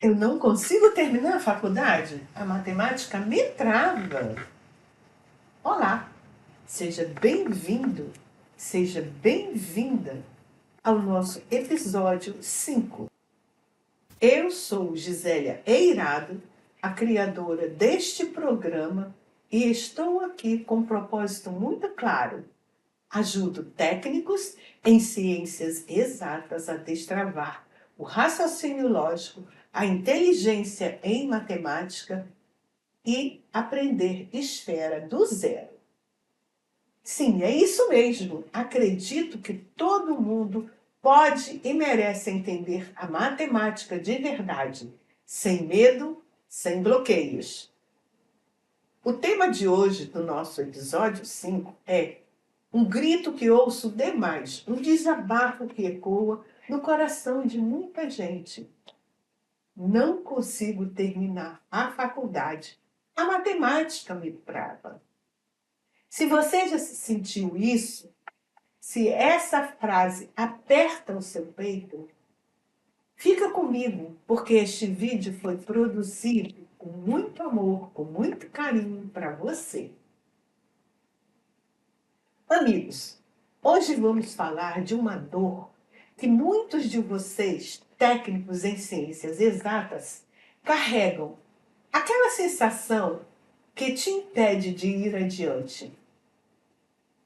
Eu não consigo terminar a faculdade. A matemática me trava. Olá, seja bem-vindo, seja bem-vinda ao nosso episódio 5. Eu sou Gisélia Eirado, a criadora deste programa, e estou aqui com um propósito muito claro. Ajudo técnicos em ciências exatas a destravar o raciocínio lógico, a inteligência em matemática e aprender esfera do zero. Sim, é isso mesmo. Acredito que todo mundo pode e merece entender a matemática de verdade, sem medo, sem bloqueios. O tema de hoje do nosso episódio 5 é um grito que ouço demais, um desabafo que ecoa no coração de muita gente. Não consigo terminar a faculdade. A matemática me trava. Se você já se sentiu isso, se essa frase aperta o seu peito, fica comigo, porque este vídeo foi produzido com muito amor, com muito carinho para você. Amigos, hoje vamos falar de uma dor que muitos de vocês, técnicos em ciências exatas, carregam. Aquela sensação que te impede de ir adiante.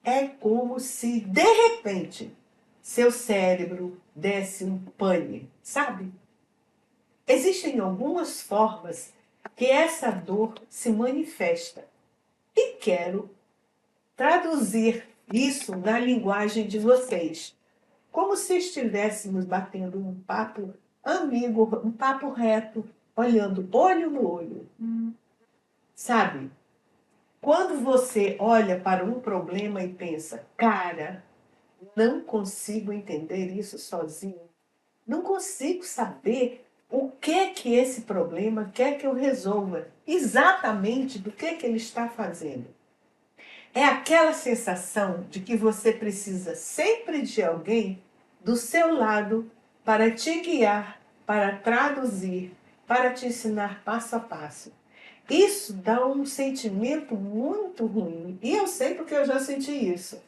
É como se, de repente, seu cérebro desse um pane, sabe? Existem algumas formas que essa dor se manifesta. E quero traduzir isso na linguagem de vocês, como se estivéssemos batendo um papo amigo, um papo reto, olhando olho no olho. Sabe? Quando você olha para um problema e pensa, cara, não consigo entender isso sozinho, não consigo saber o que esse problema quer que eu resolva, exatamente do que ele está fazendo. É aquela sensação de que você precisa sempre de alguém do seu lado para te guiar, para traduzir, para te ensinar passo a passo. Isso dá um sentimento muito ruim. E eu sei porque eu já senti isso.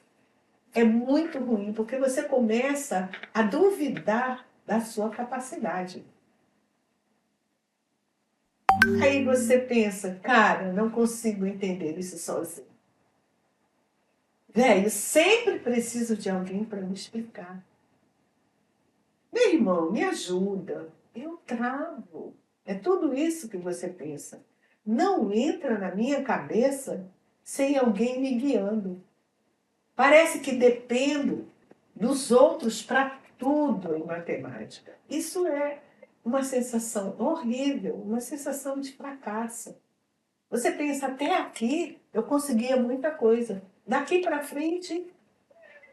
É muito ruim, porque você começa a duvidar da sua capacidade. Aí você pensa, cara, não consigo entender isso sozinho. Velho, sempre preciso de alguém para me explicar. Meu irmão, me ajuda. Eu travo. É tudo isso que você pensa. Não entra na minha cabeça sem alguém me guiando. Parece que dependo dos outros para tudo em matemática. Isso é uma sensação horrível, uma sensação de fracasso. Você pensa, até aqui eu conseguia muita coisa. Daqui para frente,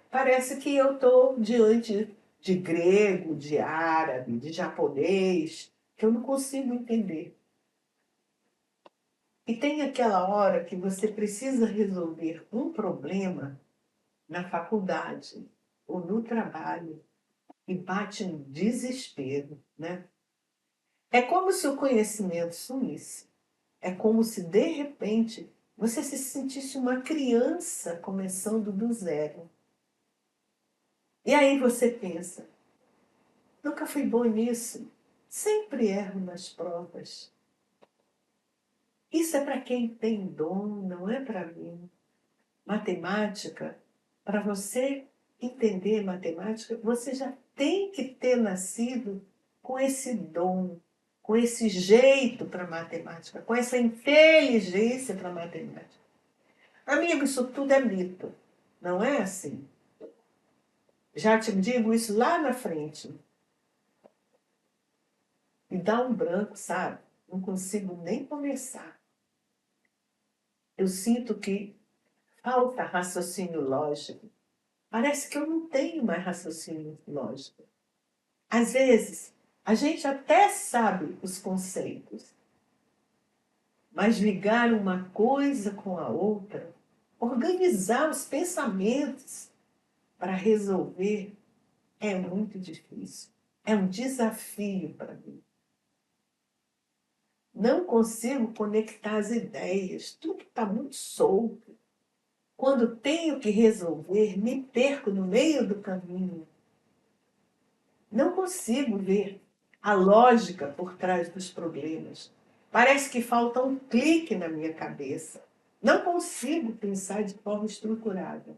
parece que eu estou diante de grego, de árabe, de japonês, que eu não consigo entender. E tem aquela hora que você precisa resolver um problema na faculdade ou no trabalho e bate um desespero, né? É como se o conhecimento sumisse. É como se, de repente, você se sentisse uma criança começando do zero. E aí você pensa, nunca fui bom nisso, sempre erro nas provas. Isso é para quem tem dom, não é para mim. Matemática, para você entender matemática, você já tem que ter nascido com esse dom, com esse jeito para matemática, com essa inteligência para matemática. Amigo, isso tudo é mito, não é assim. Já te digo isso lá na frente. Me dá um branco, sabe? Não consigo nem começar. Eu sinto que falta raciocínio lógico. Parece que eu não tenho mais raciocínio lógico. Às vezes, a gente até sabe os conceitos, mas ligar uma coisa com a outra, organizar os pensamentos para resolver é muito difícil. É um desafio para mim. Não consigo conectar as ideias, tudo está muito solto. Quando tenho que resolver, me perco no meio do caminho. Não consigo ver a lógica por trás dos problemas. Parece que falta um clique na minha cabeça. Não consigo pensar de forma estruturada.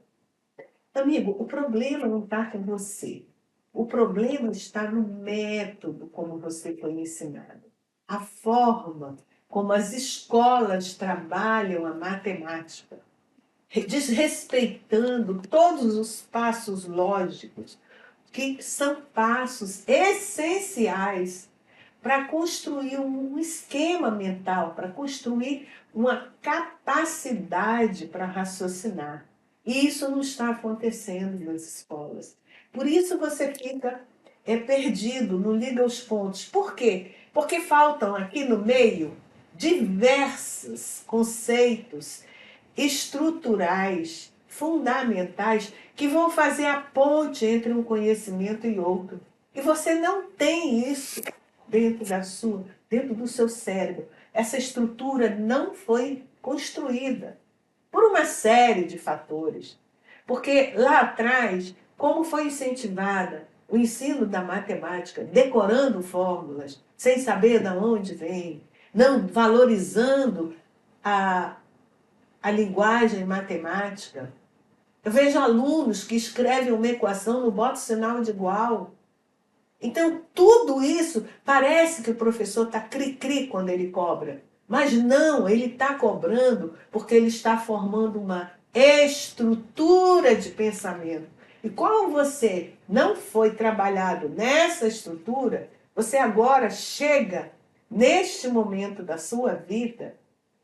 Amigo, o problema não está com você. O problema está no método como você foi ensinado. A forma como as escolas trabalham a matemática, desrespeitando todos os passos lógicos, que são passos essenciais para construir um esquema mental, para construir uma capacidade para raciocinar. E isso não está acontecendo nas escolas. Por isso você fica perdido, não liga os pontos. Por quê? Porque faltam aqui no meio diversos conceitos estruturais, fundamentais, que vão fazer a ponte entre um conhecimento e outro. E você não tem isso dentro do seu cérebro. Essa estrutura não foi construída por uma série de fatores. Porque lá atrás, como foi incentivada o ensino da matemática, decorando fórmulas, sem saber de onde vem, não valorizando a, a linguagem matemática. Eu vejo alunos que escrevem uma equação, não botam sinal de igual. Então, tudo isso parece que o professor está cri-cri quando ele cobra. Mas não, ele está cobrando porque ele está formando uma estrutura de pensamento. E como você não foi trabalhado nessa estrutura, você agora chega neste momento da sua vida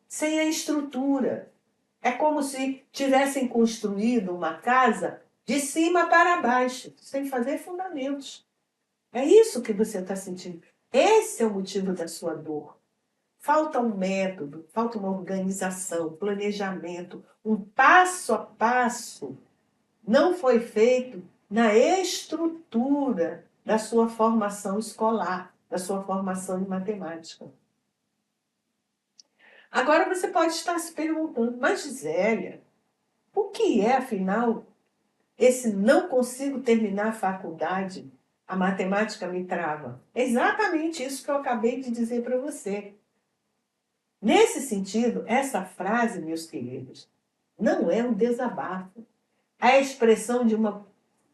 sem a estrutura. É como se tivessem construído uma casa de cima para baixo, sem fazer fundamentos. É isso que você está sentindo. Esse é o motivo da sua dor. Falta um método, falta uma organização, planejamento, um passo a passo. Não foi feito na estrutura da sua formação escolar, da sua formação em matemática. Agora você pode estar se perguntando, mas Gisélia, o que é, afinal, esse não consigo terminar a faculdade, a matemática me trava? É exatamente isso que eu acabei de dizer para você. Nesse sentido, essa frase, meus queridos, não é um desabafo. É a expressão de uma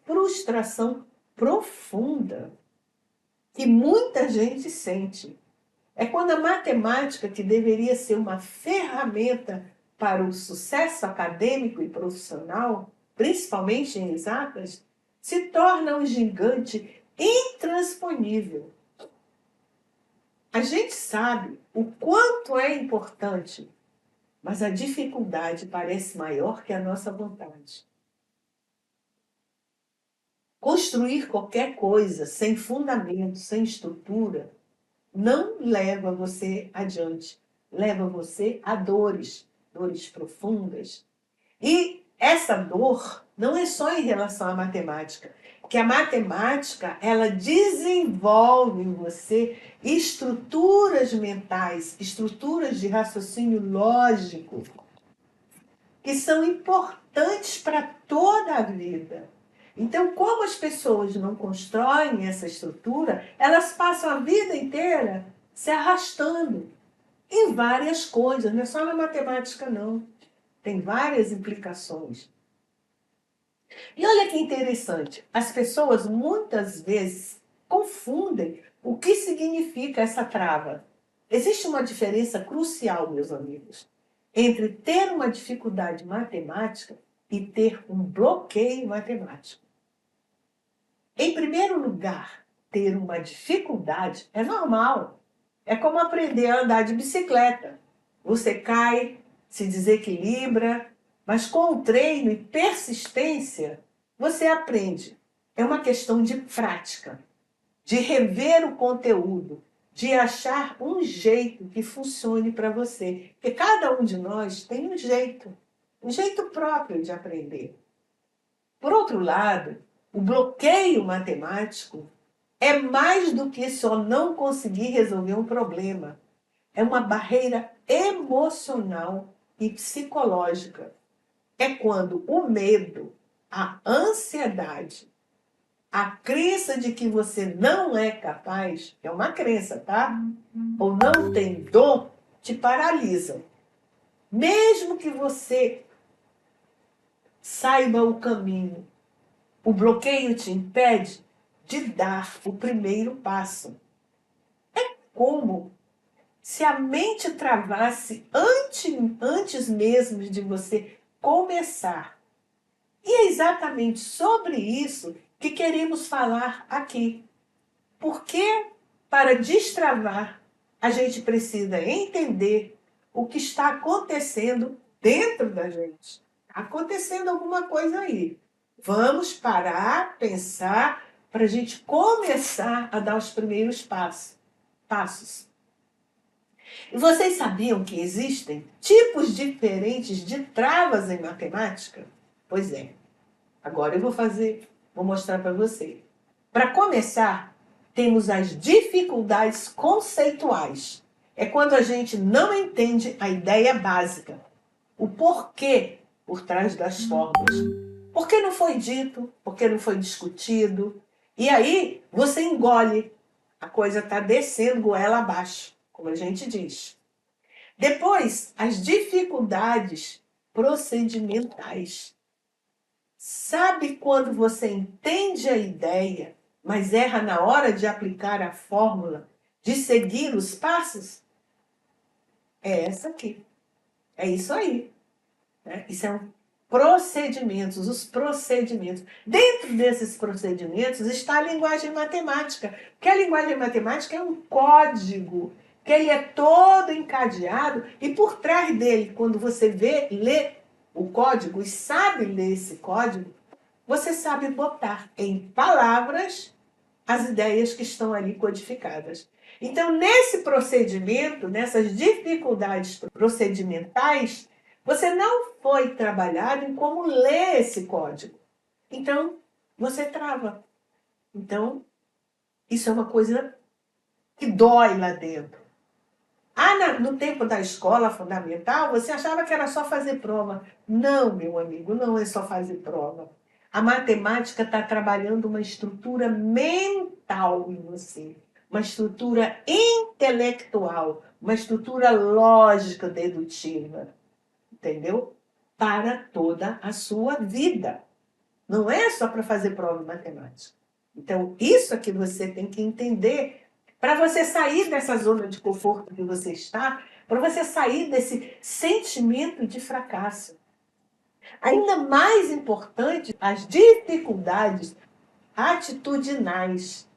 frustração profunda que muita gente sente. É quando a matemática, que deveria ser uma ferramenta para o sucesso acadêmico e profissional, principalmente em exatas, se torna um gigante intransponível. A gente sabe o quanto é importante, mas a dificuldade parece maior que a nossa vontade. Construir qualquer coisa sem fundamento, sem estrutura, não leva você adiante, leva você a dores, dores profundas. E essa dor não é só em relação à matemática, porque a matemática, ela desenvolve em você estruturas mentais, estruturas de raciocínio lógico, que são importantes para toda a vida. Então, como as pessoas não constroem essa estrutura, elas passam a vida inteira se arrastando em várias coisas, não é só na matemática, não. Tem várias implicações. E olha que interessante, as pessoas muitas vezes confundem o que significa essa trava. Existe uma diferença crucial, meus amigos, entre ter uma dificuldade matemática e ter um bloqueio matemático. Em primeiro lugar, ter uma dificuldade é normal. É como aprender a andar de bicicleta. Você cai, se desequilibra, mas com o treino e persistência, você aprende. É uma questão de prática, de rever o conteúdo, de achar um jeito que funcione para você. Porque cada um de nós tem um jeito próprio de aprender. Por outro lado, o bloqueio matemático é mais do que só não conseguir resolver um problema. é uma barreira emocional e psicológica. É quando o medo, a ansiedade, a crença de que você não é capaz, é uma crença, tá? Ou não tem dom, te paralisam. Mesmo que você saiba o caminho, o bloqueio te impede de dar o primeiro passo. É como se a mente travasse antes mesmo de você começar. E é exatamente sobre isso que queremos falar aqui. Porque para destravar, a gente precisa entender o que está acontecendo dentro da gente. Está acontecendo alguma coisa aí. Vamos parar, pensar, para a gente começar a dar os primeiros passos. E vocês sabiam que existem tipos diferentes de travas em matemática? Pois é. Agora eu vou mostrar para você. Para começar, temos as dificuldades conceituais. É quando a gente não entende a ideia básica, o porquê por trás das fórmulas. Por que não foi dito? Por que não foi discutido? E aí você engole. A coisa está descendo goela abaixo, como a gente diz. Depois, as dificuldades procedimentais. Sabe quando você entende a ideia, mas erra na hora de aplicar a fórmula, de seguir os passos? É essa aqui. É isso aí. Né? Isso é um procedimentos, os procedimentos. Dentro desses procedimentos está a linguagem matemática, porque a linguagem matemática é um código, que ele é todo encadeado, e por trás dele, quando você lê o código e sabe ler esse código, você sabe botar em palavras as ideias que estão ali codificadas. Então, nesse procedimento, nessas dificuldades procedimentais, você não foi trabalhado em como ler esse código. Então, você trava. Então, isso é uma coisa que dói lá dentro. No tempo da escola fundamental, você achava que era só fazer prova. Não, meu amigo, não é só fazer prova. A matemática está trabalhando uma estrutura mental em você, uma estrutura intelectual, uma estrutura lógica dedutiva, entendeu? Para toda a sua vida. Não é só para fazer prova de matemática. Então, isso é que você tem que entender para você sair dessa zona de conforto que você está, para você sair desse sentimento de fracasso. Ainda mais importante, as dificuldades atitudinais.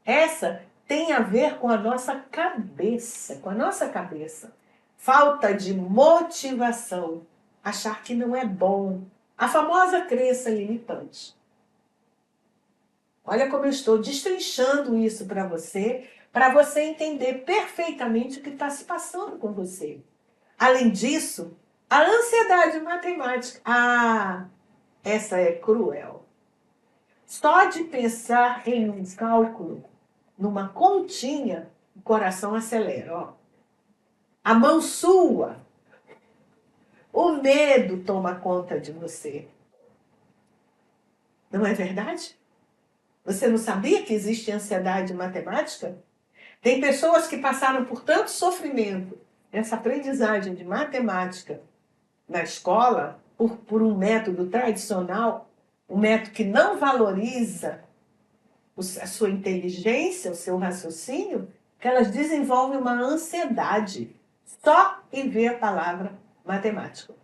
Essa tem a ver com a nossa cabeça, com a nossa cabeça. Falta de motivação, achar que não é bom, a famosa crença limitante. Olha como eu estou destrinchando isso para você entender perfeitamente o que está se passando com você. Além disso, a ansiedade matemática. Ah, essa é cruel. Só de pensar em um cálculo, numa continha, o coração acelera. Ó. A mão sua, o medo toma conta de você. Não é verdade? Você não sabia que existe ansiedade matemática? Tem pessoas que passaram por tanto sofrimento nessa aprendizagem de matemática na escola, por um método tradicional, um método que não valoriza a sua inteligência, o seu raciocínio, que elas desenvolvem uma ansiedade só em ver a palavra matemática.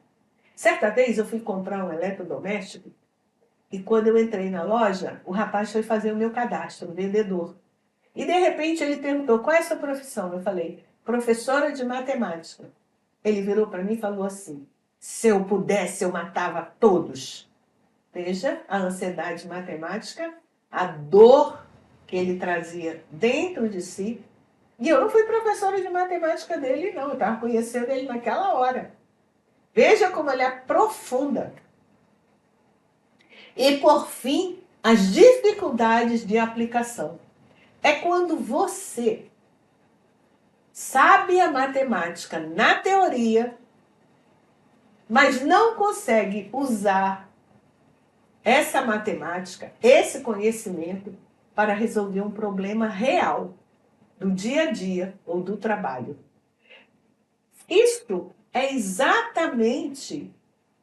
Certa vez eu fui comprar um eletrodoméstico e quando eu entrei na loja, o rapaz foi fazer o meu cadastro, o vendedor. E de repente ele perguntou, qual é a sua profissão? Eu falei, professora de matemática. Ele virou para mim e falou assim, se eu pudesse, eu matava todos. Veja a ansiedade matemática, a dor que ele trazia dentro de si. E eu não fui professora de matemática dele, não. Eu estava conhecendo ele naquela hora. Veja como ele aprofunda. E, por fim, as dificuldades de aplicação. É quando você sabe a matemática na teoria, mas não consegue usar essa matemática, esse conhecimento, para resolver um problema real do dia a dia ou do trabalho. Isto é exatamente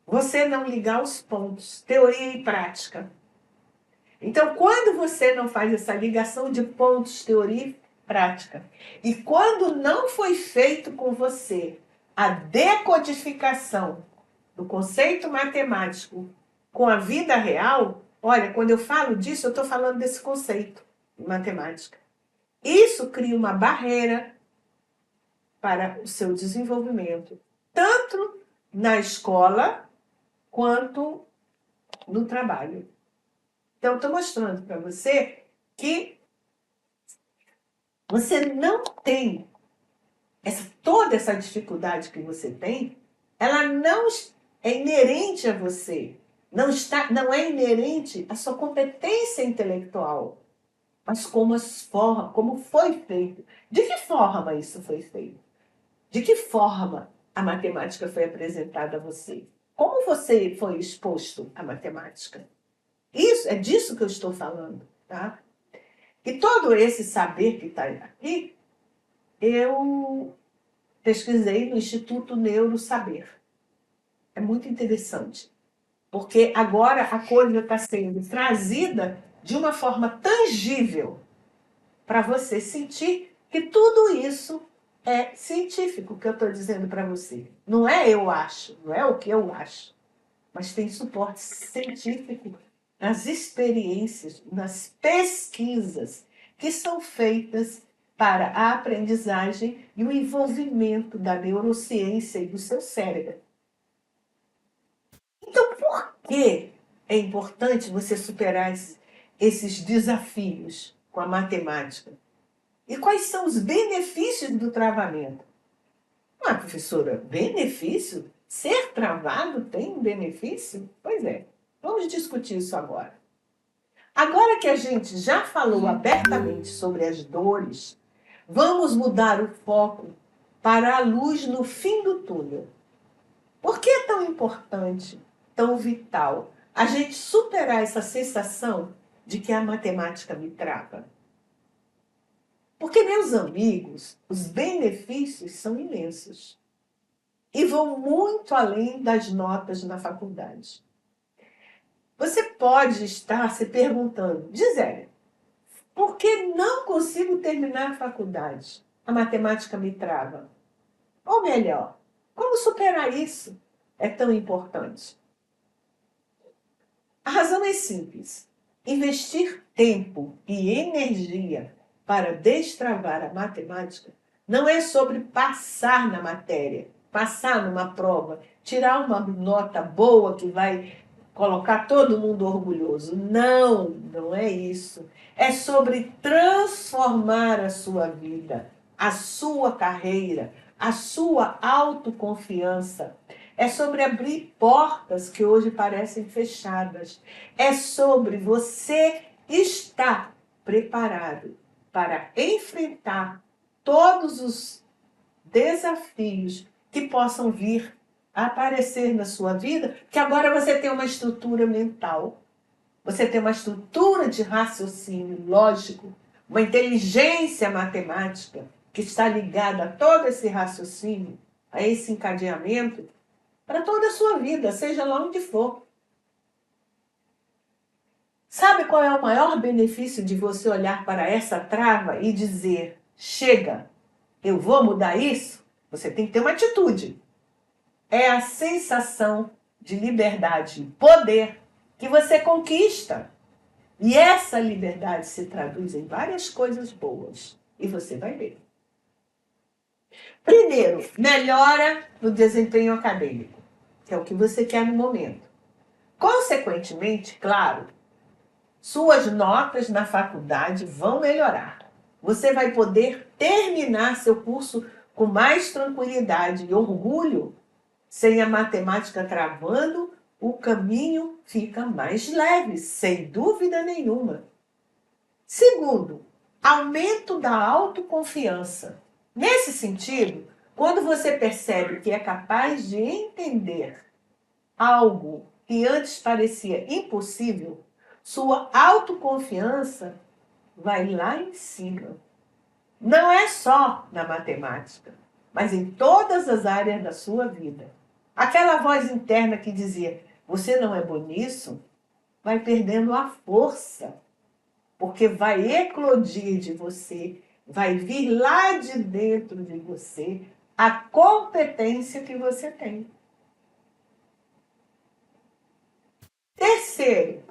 você não ligar os pontos, teoria e prática. Então, quando você não faz essa ligação de pontos, teoria e prática, e quando não foi feito com você a decodificação do conceito matemático com a vida real, olha, quando eu falo disso, eu estou falando desse conceito de matemática. Isso cria uma barreira para o seu desenvolvimento, tanto na escola quanto no trabalho. Então, estou mostrando para você que você não tem toda essa dificuldade que você tem, ela não é inerente a você, não é inerente à sua competência intelectual, mas como foi feito. De que forma isso foi feito? De que forma a matemática foi apresentada a você? Como você foi exposto à matemática? Isso é disso que eu estou falando, tá? E todo esse saber que está aqui, eu pesquisei no Instituto Neurosaber. É muito interessante, porque agora a coisa está sendo trazida de uma forma tangível para você sentir que tudo isso é científico que eu estou dizendo para você. Não é eu acho, não é o que eu acho, mas tem suporte científico nas experiências, nas pesquisas que são feitas para a aprendizagem e o envolvimento da neurociência e do seu cérebro. Então, por que é importante você superar esses desafios com a matemática? E quais são os benefícios do travamento? Ah, professora, benefício? Ser travado tem um benefício? Pois é, vamos discutir isso agora. Agora que a gente já falou abertamente sobre as dores, vamos mudar o foco para a luz no fim do túnel. Por que é tão importante, tão vital, a gente superar essa sensação de que a matemática me trava? Porque, meus amigos, os benefícios são imensos e vão muito além das notas na faculdade. Você pode estar se perguntando, Gisele, por que não consigo terminar a faculdade? A matemática me trava. Ou melhor, como superar isso é tão importante? A razão é simples. Investir tempo e energia para destravar a matemática não é sobre passar na matéria, passar numa prova, tirar uma nota boa que vai colocar todo mundo orgulhoso. Não, não é isso. É sobre transformar a sua vida, a sua carreira, a sua autoconfiança. É sobre abrir portas que hoje parecem fechadas. É sobre você estar preparado para enfrentar todos os desafios que possam vir a aparecer na sua vida, que agora você tem uma estrutura mental, você tem uma estrutura de raciocínio lógico, uma inteligência matemática que está ligada a todo esse raciocínio, a esse encadeamento, para toda a sua vida, seja lá onde for. Sabe qual é o maior benefício de você olhar para essa trava e dizer, chega, eu vou mudar isso? Você tem que ter uma atitude. É a sensação de liberdade e poder que você conquista. E essa liberdade se traduz em várias coisas boas. E você vai ver. Primeiro, melhora no desempenho acadêmico, que é o que você quer no momento. Consequentemente, claro, suas notas na faculdade vão melhorar. Você vai poder terminar seu curso com mais tranquilidade e orgulho. Sem a matemática travando, o caminho fica mais leve, sem dúvida nenhuma. Segundo, aumento da autoconfiança. Nesse sentido, quando você percebe que é capaz de entender algo que antes parecia impossível, sua autoconfiança vai lá em cima. Não é só na matemática, mas em todas as áreas da sua vida. Aquela voz interna que dizia: você não é bom nisso, vai perdendo a força, porque vai eclodir de você, vai vir lá de dentro de você a competência que você tem. Terceiro,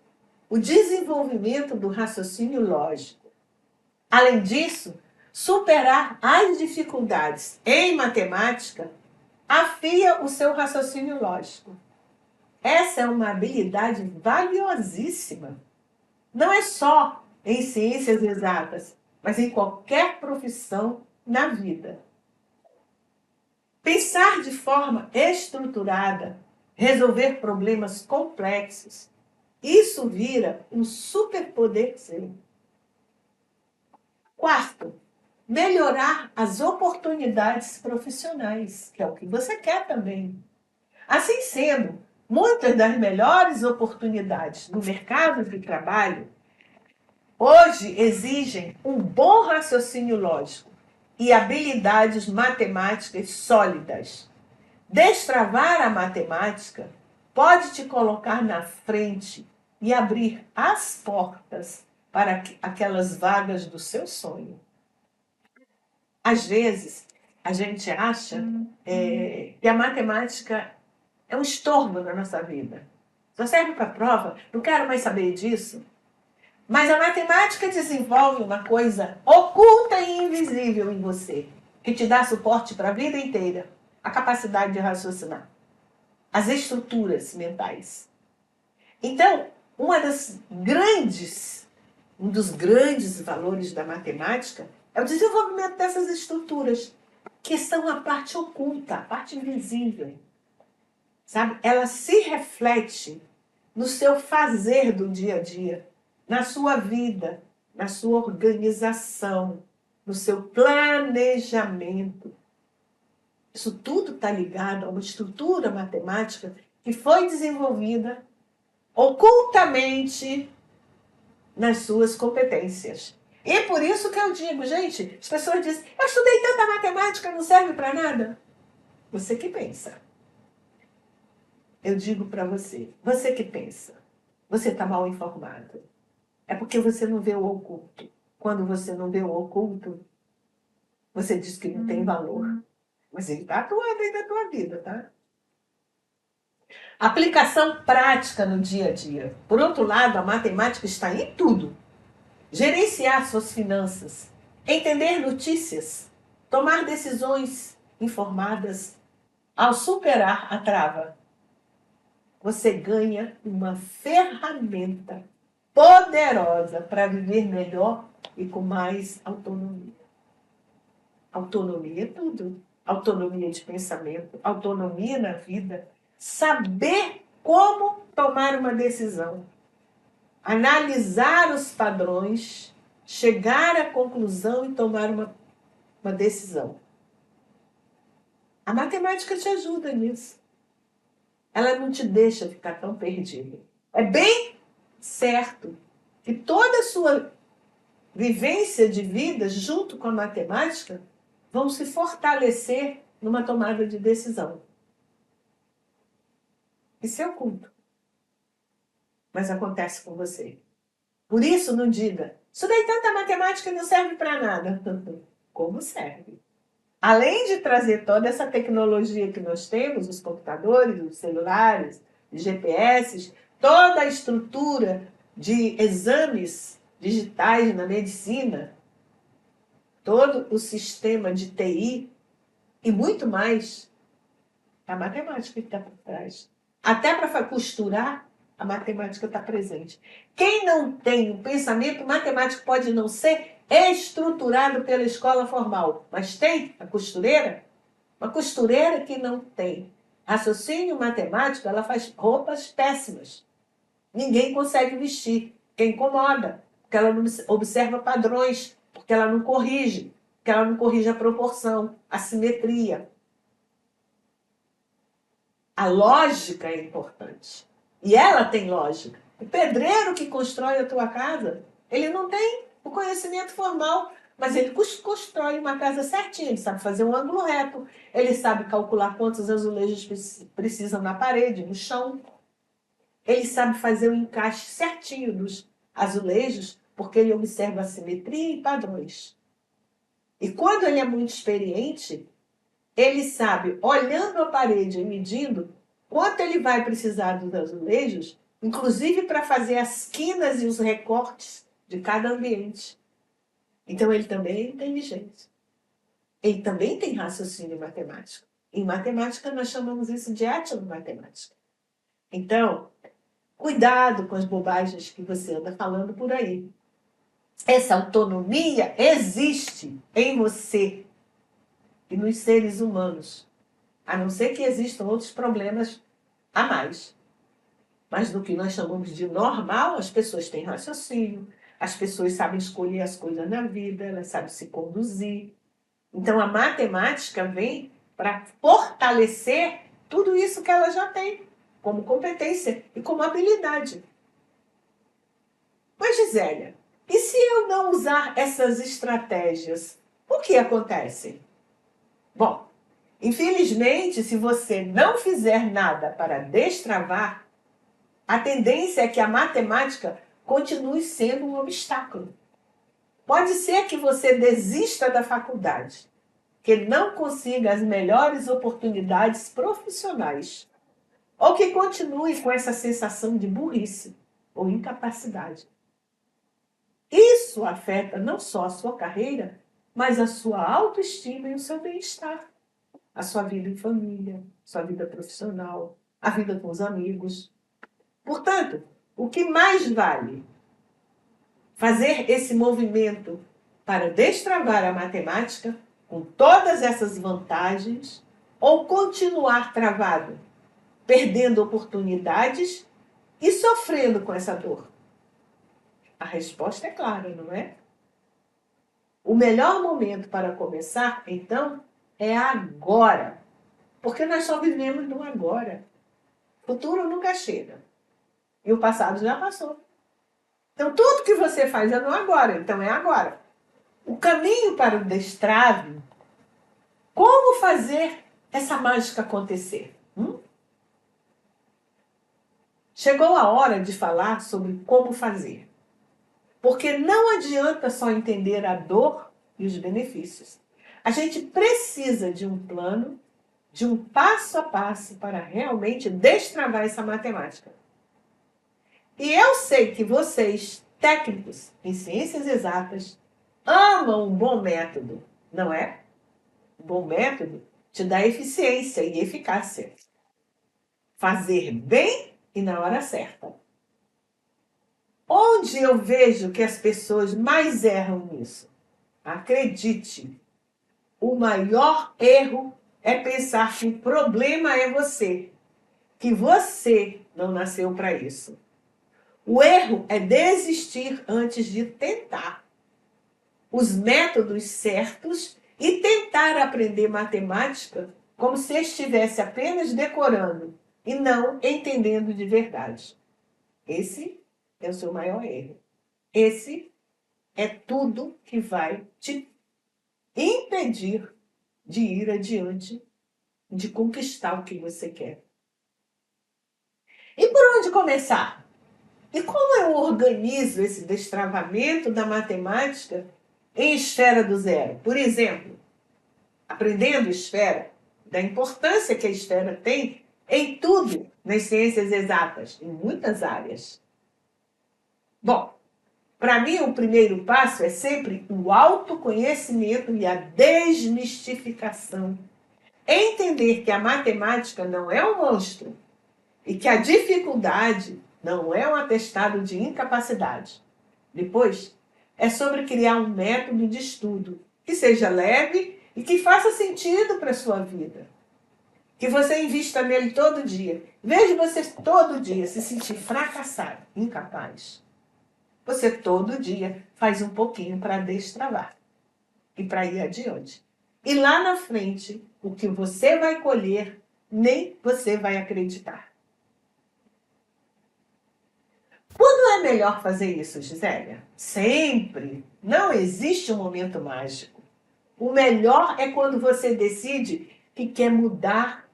o desenvolvimento do raciocínio lógico. Além disso, superar as dificuldades em matemática afia o seu raciocínio lógico. Essa é uma habilidade valiosíssima. Não é só em ciências exatas, mas em qualquer profissão na vida. Pensar de forma estruturada, resolver problemas complexos, isso vira um superpoder seu. Quarto, melhorar as oportunidades profissionais, que é o que você quer também. Assim sendo, muitas das melhores oportunidades no mercado de trabalho hoje exigem um bom raciocínio lógico e habilidades matemáticas sólidas. Destravar a matemática pode te colocar na frente e abrir as portas para aquelas vagas do seu sonho. Às vezes, a gente acha que a matemática é um estorvo na nossa vida. Só serve para a prova, não quero mais saber disso. Mas a matemática desenvolve uma coisa oculta e invisível em você, que te dá suporte para a vida inteira, a capacidade de raciocinar, as estruturas mentais. Então, um dos grandes valores da matemática é o desenvolvimento dessas estruturas, que são a parte oculta, a parte invisível. Sabe? Ela se reflete no seu fazer do dia a dia, na sua vida, na sua organização, no seu planejamento. Isso tudo está ligado a uma estrutura matemática que foi desenvolvida ocultamente nas suas competências. E é por isso que eu digo, gente, as pessoas dizem, eu estudei tanta matemática, não serve para nada. Você que pensa. Eu digo para você que pensa, você está mal informado. É porque você não vê o oculto. Quando você não vê o oculto, você diz que não tem valor. Mas ele está atuando aí na tua vida, tá? Aplicação prática no dia a dia. Por outro lado, a matemática está em tudo. Gerenciar suas finanças, entender notícias, tomar decisões informadas. Ao superar a trava, você ganha uma ferramenta poderosa para viver melhor e com mais autonomia. Autonomia é tudo. Autonomia de pensamento, autonomia na vida. Saber como tomar uma decisão. Analisar os padrões, chegar à conclusão e tomar uma decisão. A matemática te ajuda nisso. Ela não te deixa ficar tão perdido. É bem certo que toda a sua vivência de vida, junto com a matemática, vão se fortalecer numa tomada de decisão. Isso é oculto. Mas acontece com você. Por isso, não diga, estudei tanta matemática e não serve para nada. Como serve? Além de trazer toda essa tecnologia que nós temos, os computadores, os celulares, os GPS, toda a estrutura de exames digitais na medicina, todo o sistema de TI e muito mais, a matemática que está por trás. Até para costurar, a matemática está presente. Quem não tem um pensamento matemático pode não ser estruturado pela escola formal, mas tem a costureira? Uma costureira que não tem raciocínio matemático, ela faz roupas péssimas. Ninguém consegue vestir, porque incomoda, porque ela não observa padrões, porque ela não corrige, que ela não corrige a proporção, a simetria. A lógica é importante. E ela tem lógica. O pedreiro que constrói a tua casa, ele não tem o conhecimento formal, mas ele constrói uma casa certinha. Ele sabe fazer um ângulo reto, ele sabe calcular quantos azulejos precisam na parede, no chão. Ele sabe fazer o encaixe certinho dos azulejos, porque ele observa a simetria e padrões. E quando ele é muito experiente, ele sabe, olhando a parede e medindo, quanto ele vai precisar dos azulejos, inclusive para fazer as quinas e os recortes de cada ambiente. Então, ele também é inteligente. Ele também tem raciocínio matemático. Em matemática, nós chamamos isso de etnomatemática. Então, cuidado com as bobagens que você anda falando por aí. Essa autonomia existe em você e nos seres humanos, a não ser que existam outros problemas a mais. Mas no que nós chamamos de normal, as pessoas têm raciocínio, as pessoas sabem escolher as coisas na vida, elas sabem se conduzir. Então, a matemática vem para fortalecer tudo isso que ela já tem, como competência e como habilidade. Mas, Gisélia, e se eu não usar essas estratégias, o que acontece? Bom, infelizmente, se você não fizer nada para destravar, a tendência é que a matemática continue sendo um obstáculo. Pode ser que você desista da faculdade, que não consiga as melhores oportunidades profissionais, ou que continue com essa sensação de burrice ou incapacidade. Isso afeta não só a sua carreira, mas a sua autoestima e o seu bem-estar. A sua vida em família, sua vida profissional, a vida com os amigos. Portanto, o que mais vale? Fazer esse movimento para destravar a matemática com todas essas vantagens ou continuar travado, perdendo oportunidades e sofrendo com essa dor? A resposta é clara, não é? O melhor momento para começar, então, é agora. Porque nós só vivemos no agora. O futuro nunca chega. E o passado já passou. Então, tudo que você faz é no agora. Então, é agora. O caminho para o destrave, como fazer essa mágica acontecer? Chegou a hora de falar sobre como fazer. Porque não adianta só entender a dor e os benefícios. A gente precisa de um plano, de um passo a passo para realmente destravar essa matemática. E eu sei que vocês, técnicos em ciências exatas, amam um bom método, não é? Um bom método te dá eficiência e eficácia. Fazer bem e na hora certa. Onde eu vejo que as pessoas mais erram nisso? Acredite, o maior erro é pensar que o problema é você, que você não nasceu para isso. O erro é desistir antes de tentar os métodos certos e tentar aprender matemática como se estivesse apenas decorando e não entendendo de verdade. Esse é o seu maior erro. Esse é tudo que vai te impedir de ir adiante, de conquistar o que você quer. E por onde começar? E como eu organizo esse destravamento da matemática em esfera do zero? Por exemplo, aprendendo esfera, da importância que a esfera tem em tudo nas ciências exatas, em muitas áreas. Bom, para mim o primeiro passo é sempre o autoconhecimento e a desmistificação. Entender que a matemática não é um monstro e que a dificuldade não é um atestado de incapacidade. Depois, é sobre criar um método de estudo que seja leve e que faça sentido para a sua vida. Que você invista nele todo dia. Em vez de você todo dia se sentir fracassado, incapaz, você todo dia faz um pouquinho para destravar. e para ir adiante. E lá na frente, o que você vai colher, nem você vai acreditar. Quando é melhor fazer isso, Gisélia? Sempre. Não existe um momento mágico. O melhor é quando você decide que quer mudar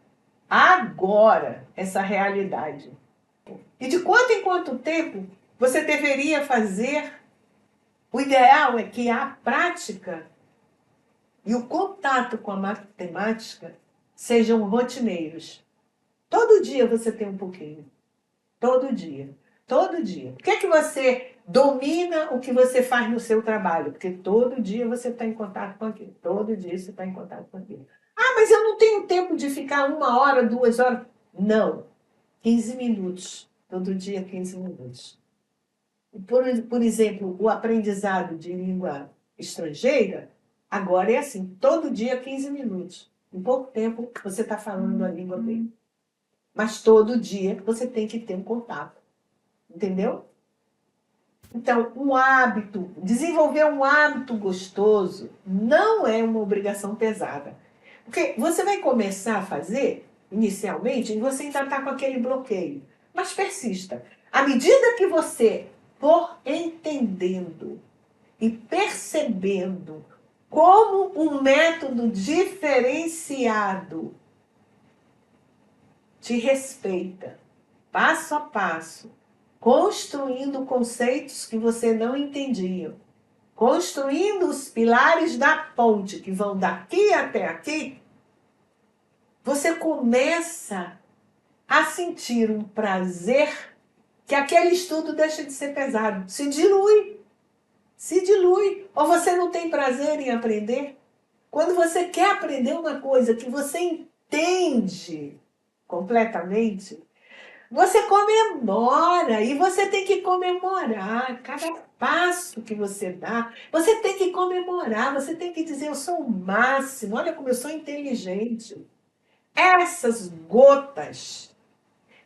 agora essa realidade. E de quanto em quanto tempo você deveria fazer? O ideal é que a prática e o contato com a matemática sejam rotineiros. Todo dia você tem um pouquinho. Todo dia. Todo dia. Por que, que você domina o que você faz no seu trabalho? Porque todo dia você está em contato com aquilo. Todo dia você está em contato com aquilo. Ah, mas eu não tenho tempo de ficar 1 hora, 2 horas. Não. 15 minutos. Todo dia, 15 minutos. Por exemplo, o aprendizado de língua estrangeira, agora é assim, todo dia 15 minutos. Em pouco tempo você está falando a língua bem. Mas todo dia você tem que ter um contato. Entendeu? Então, um hábito, desenvolver um hábito gostoso não é uma obrigação pesada. Porque você vai começar a fazer, inicialmente, e você ainda está com aquele bloqueio. Mas persista. À medida que você for entendendo e percebendo como um método diferenciado te respeita, passo a passo, construindo conceitos que você não entendia, construindo os pilares da ponte que vão daqui até aqui, você começa a sentir um prazer que aquele estudo deixa de ser pesado, se dilui. Se dilui. Ou você não tem prazer em aprender? Quando você quer aprender uma coisa que você entende completamente, você comemora, e você tem que comemorar cada passo que você dá. Você tem que comemorar, você tem que dizer, eu sou o máximo, olha como eu sou inteligente. Essas gotas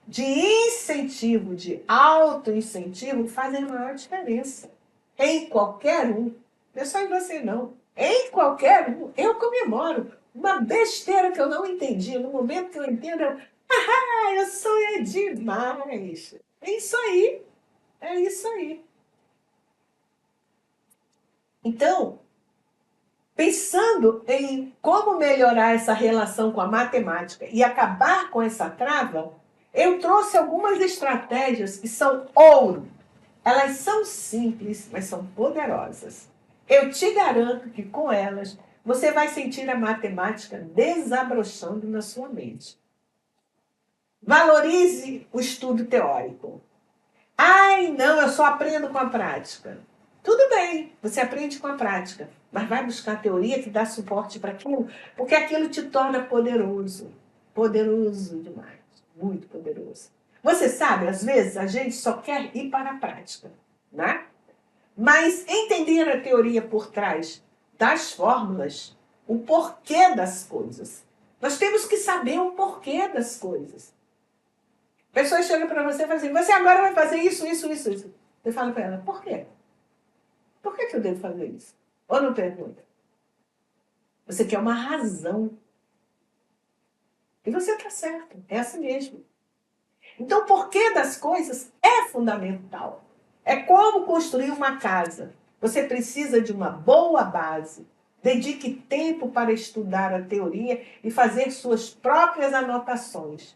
de incentivo, de auto-incentivo, fazem a maior diferença. Em qualquer um. Não é só em você, não. Em qualquer um. Eu comemoro. Uma besteira que eu não entendi. No momento que eu entendo, eu sou demais. É isso aí. É isso aí. Então, pensando em como melhorar essa relação com a matemática e acabar com essa trava, eu trouxe algumas estratégias que são ouro. Elas são simples, mas são poderosas. Eu te garanto que com elas você vai sentir a matemática desabrochando na sua mente. Valorize o estudo teórico. Ai, não, eu só aprendo com a prática. Tudo bem, você aprende com a prática, mas vai buscar a teoria que dá suporte para aquilo, porque aquilo te torna poderoso. Poderoso demais, muito poderoso. Você sabe, às vezes a gente só quer ir para a prática, né? Mas entender a teoria por trás das fórmulas, o porquê das coisas. Nós temos que saber o porquê das coisas. A pessoa chega para você e fala assim, você agora vai fazer isso, isso, isso, isso. Você fala para ela, por quê? Por que eu devo fazer isso? Ou não pergunta? Você quer uma razão. E você está certo, é assim mesmo. Então, o porquê das coisas é fundamental. É como construir uma casa. Você precisa de uma boa base. Dedique tempo para estudar a teoria e fazer suas próprias anotações.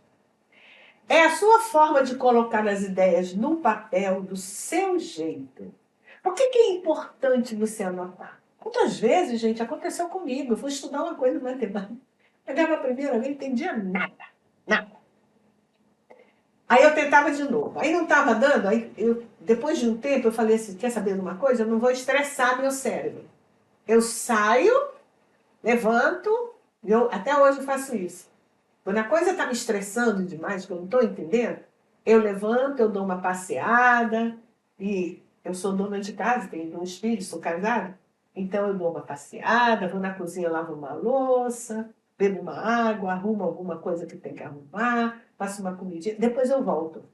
É a sua forma de colocar as ideias no papel do seu jeito. Por que é importante você anotar? Muitas vezes, gente, aconteceu comigo. Eu fui estudar uma coisa de matemática. Pegava a primeira vez, não entendia nada. Nada. Aí eu tentava de novo. Aí não estava dando. Depois de um tempo, eu falei assim, quer saber de uma coisa? Eu não vou estressar meu cérebro. Eu saio, levanto, até hoje eu faço isso. Quando a coisa está me estressando demais, que eu não estou entendendo, eu levanto, eu dou uma passeada, e eu sou dona de casa, tenho 2 filhos, sou casada, então eu dou uma passeada, vou na cozinha, lavo uma louça, bebo uma água, arrumo alguma coisa que tem que arrumar, faço uma comidinha, depois eu volto.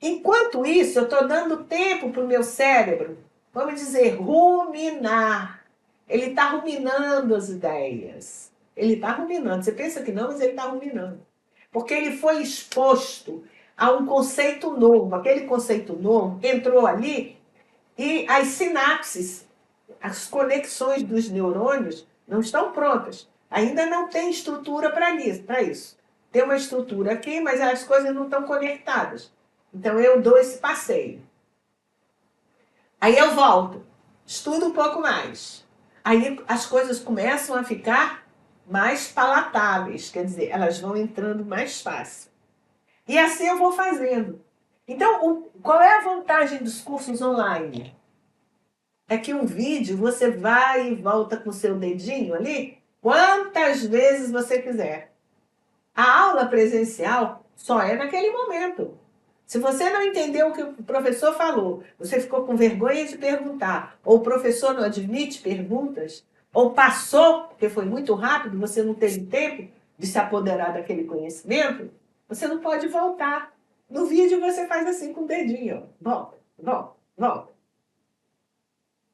Enquanto isso, eu estou dando tempo para o meu cérebro, vamos dizer, ruminar. Ele está ruminando as ideias. Ele está ruminando. Você pensa que não, mas ele está ruminando. Porque ele foi exposto a um conceito novo. Aquele conceito novo entrou ali e as sinapses, as conexões dos neurônios não estão prontas. Ainda não tem estrutura para isso. Tem uma estrutura aqui, mas as coisas não estão conectadas. Então eu dou esse passeio. Aí eu volto, estudo um pouco mais. Aí as coisas começam a ficar mais palatáveis, quer dizer, elas vão entrando mais fácil. E assim eu vou fazendo. Então, qual é a vantagem dos cursos online? É que um vídeo você vai e volta com o seu dedinho ali quantas vezes você quiser. A aula presencial só é naquele momento. Se você não entendeu o que o professor falou, você ficou com vergonha de perguntar, ou o professor não admite perguntas, ou passou, porque foi muito rápido, você não teve tempo de se apoderar daquele conhecimento, você não pode voltar. No vídeo você faz assim com o dedinho, ó. Volta, volta, volta.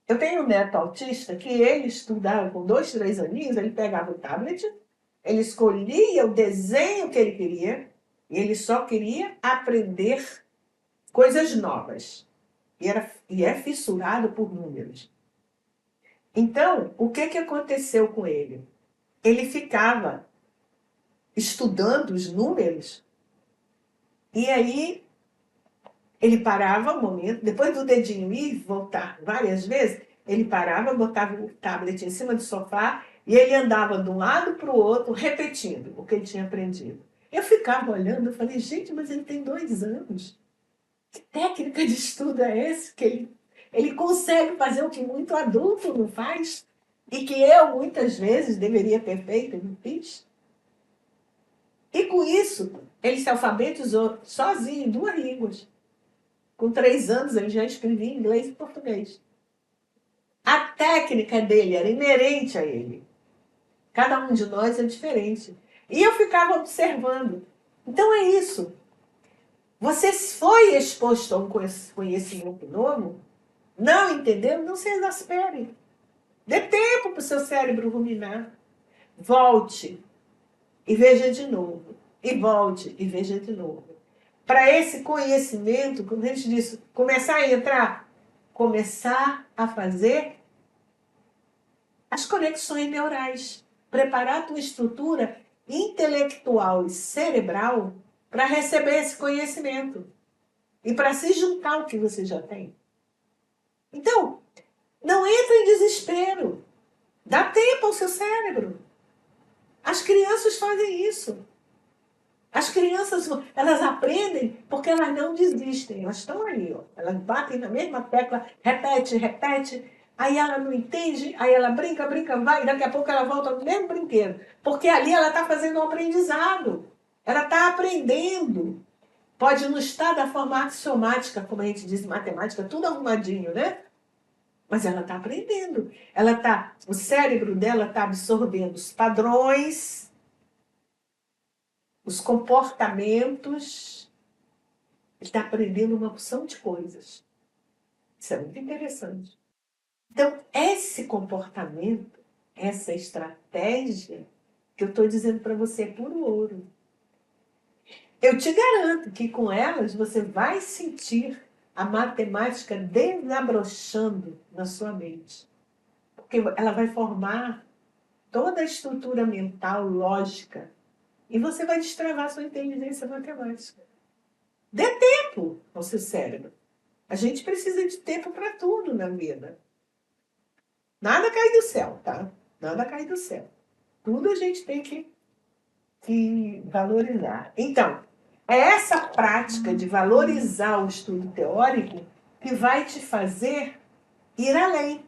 Eu tenho um neto autista que ele estudava com 2, 3 aninhos, ele pegava o tablet, ele escolhia o desenho que ele queria, e ele só queria aprender coisas novas. E é fissurado por números. Então, o que aconteceu com ele? Ele ficava estudando os números, e aí ele parava um momento, depois do dedinho ir e voltar várias vezes, ele parava, botava o tablet em cima do sofá e ele andava de um lado para o outro, repetindo o que ele tinha aprendido. Eu ficava olhando, eu falei, gente, mas ele tem 2 anos. Que técnica de estudo é esse? Que ele consegue fazer o que muito adulto não faz? E que eu, muitas vezes, deveria ter feito e não fiz? E com isso, ele se alfabetizou sozinho em 2 línguas. Com 3 anos, ele já escrevia em inglês e português. A técnica dele era inerente a ele. Cada um de nós é diferente. E eu ficava observando. Então é isso. Você foi exposto a um conhecimento novo, não entendeu? Não se exaspere. Dê tempo para o seu cérebro ruminar. Volte e veja de novo. E volte e veja de novo. Para esse conhecimento, como a gente disse, começar a entrar, começar a fazer as conexões neurais. Preparar a tua estrutura intelectual e cerebral para receber esse conhecimento. E para se juntar ao que você já tem. Então, não entre em desespero. Dá tempo ao seu cérebro. As crianças fazem isso. As crianças, elas aprendem porque elas não desistem. Elas estão ali, ó. Elas batem na mesma tecla, repete, repete. Aí ela não entende, aí ela brinca, brinca, vai, e daqui a pouco ela volta no mesmo brinquedo. Porque ali ela está fazendo um aprendizado. Ela está aprendendo. Pode não estar da forma axiomática, como a gente diz em matemática, tudo arrumadinho, né? Mas ela está aprendendo. O cérebro dela está absorvendo os padrões, os comportamentos. Ele está aprendendo uma opção de coisas. Isso é muito interessante. Então, esse comportamento, essa estratégia que eu estou dizendo para você é puro ouro. Eu te garanto que com elas você vai sentir a matemática desabrochando na sua mente. Porque ela vai formar toda a estrutura mental, lógica, e você vai destravar sua inteligência matemática. Dê tempo ao seu cérebro. A gente precisa de tempo para tudo na vida. Nada cai do céu, tá? Nada cai do céu. Tudo a gente tem que valorizar. Então, é essa prática de valorizar o estudo teórico que vai te fazer ir além.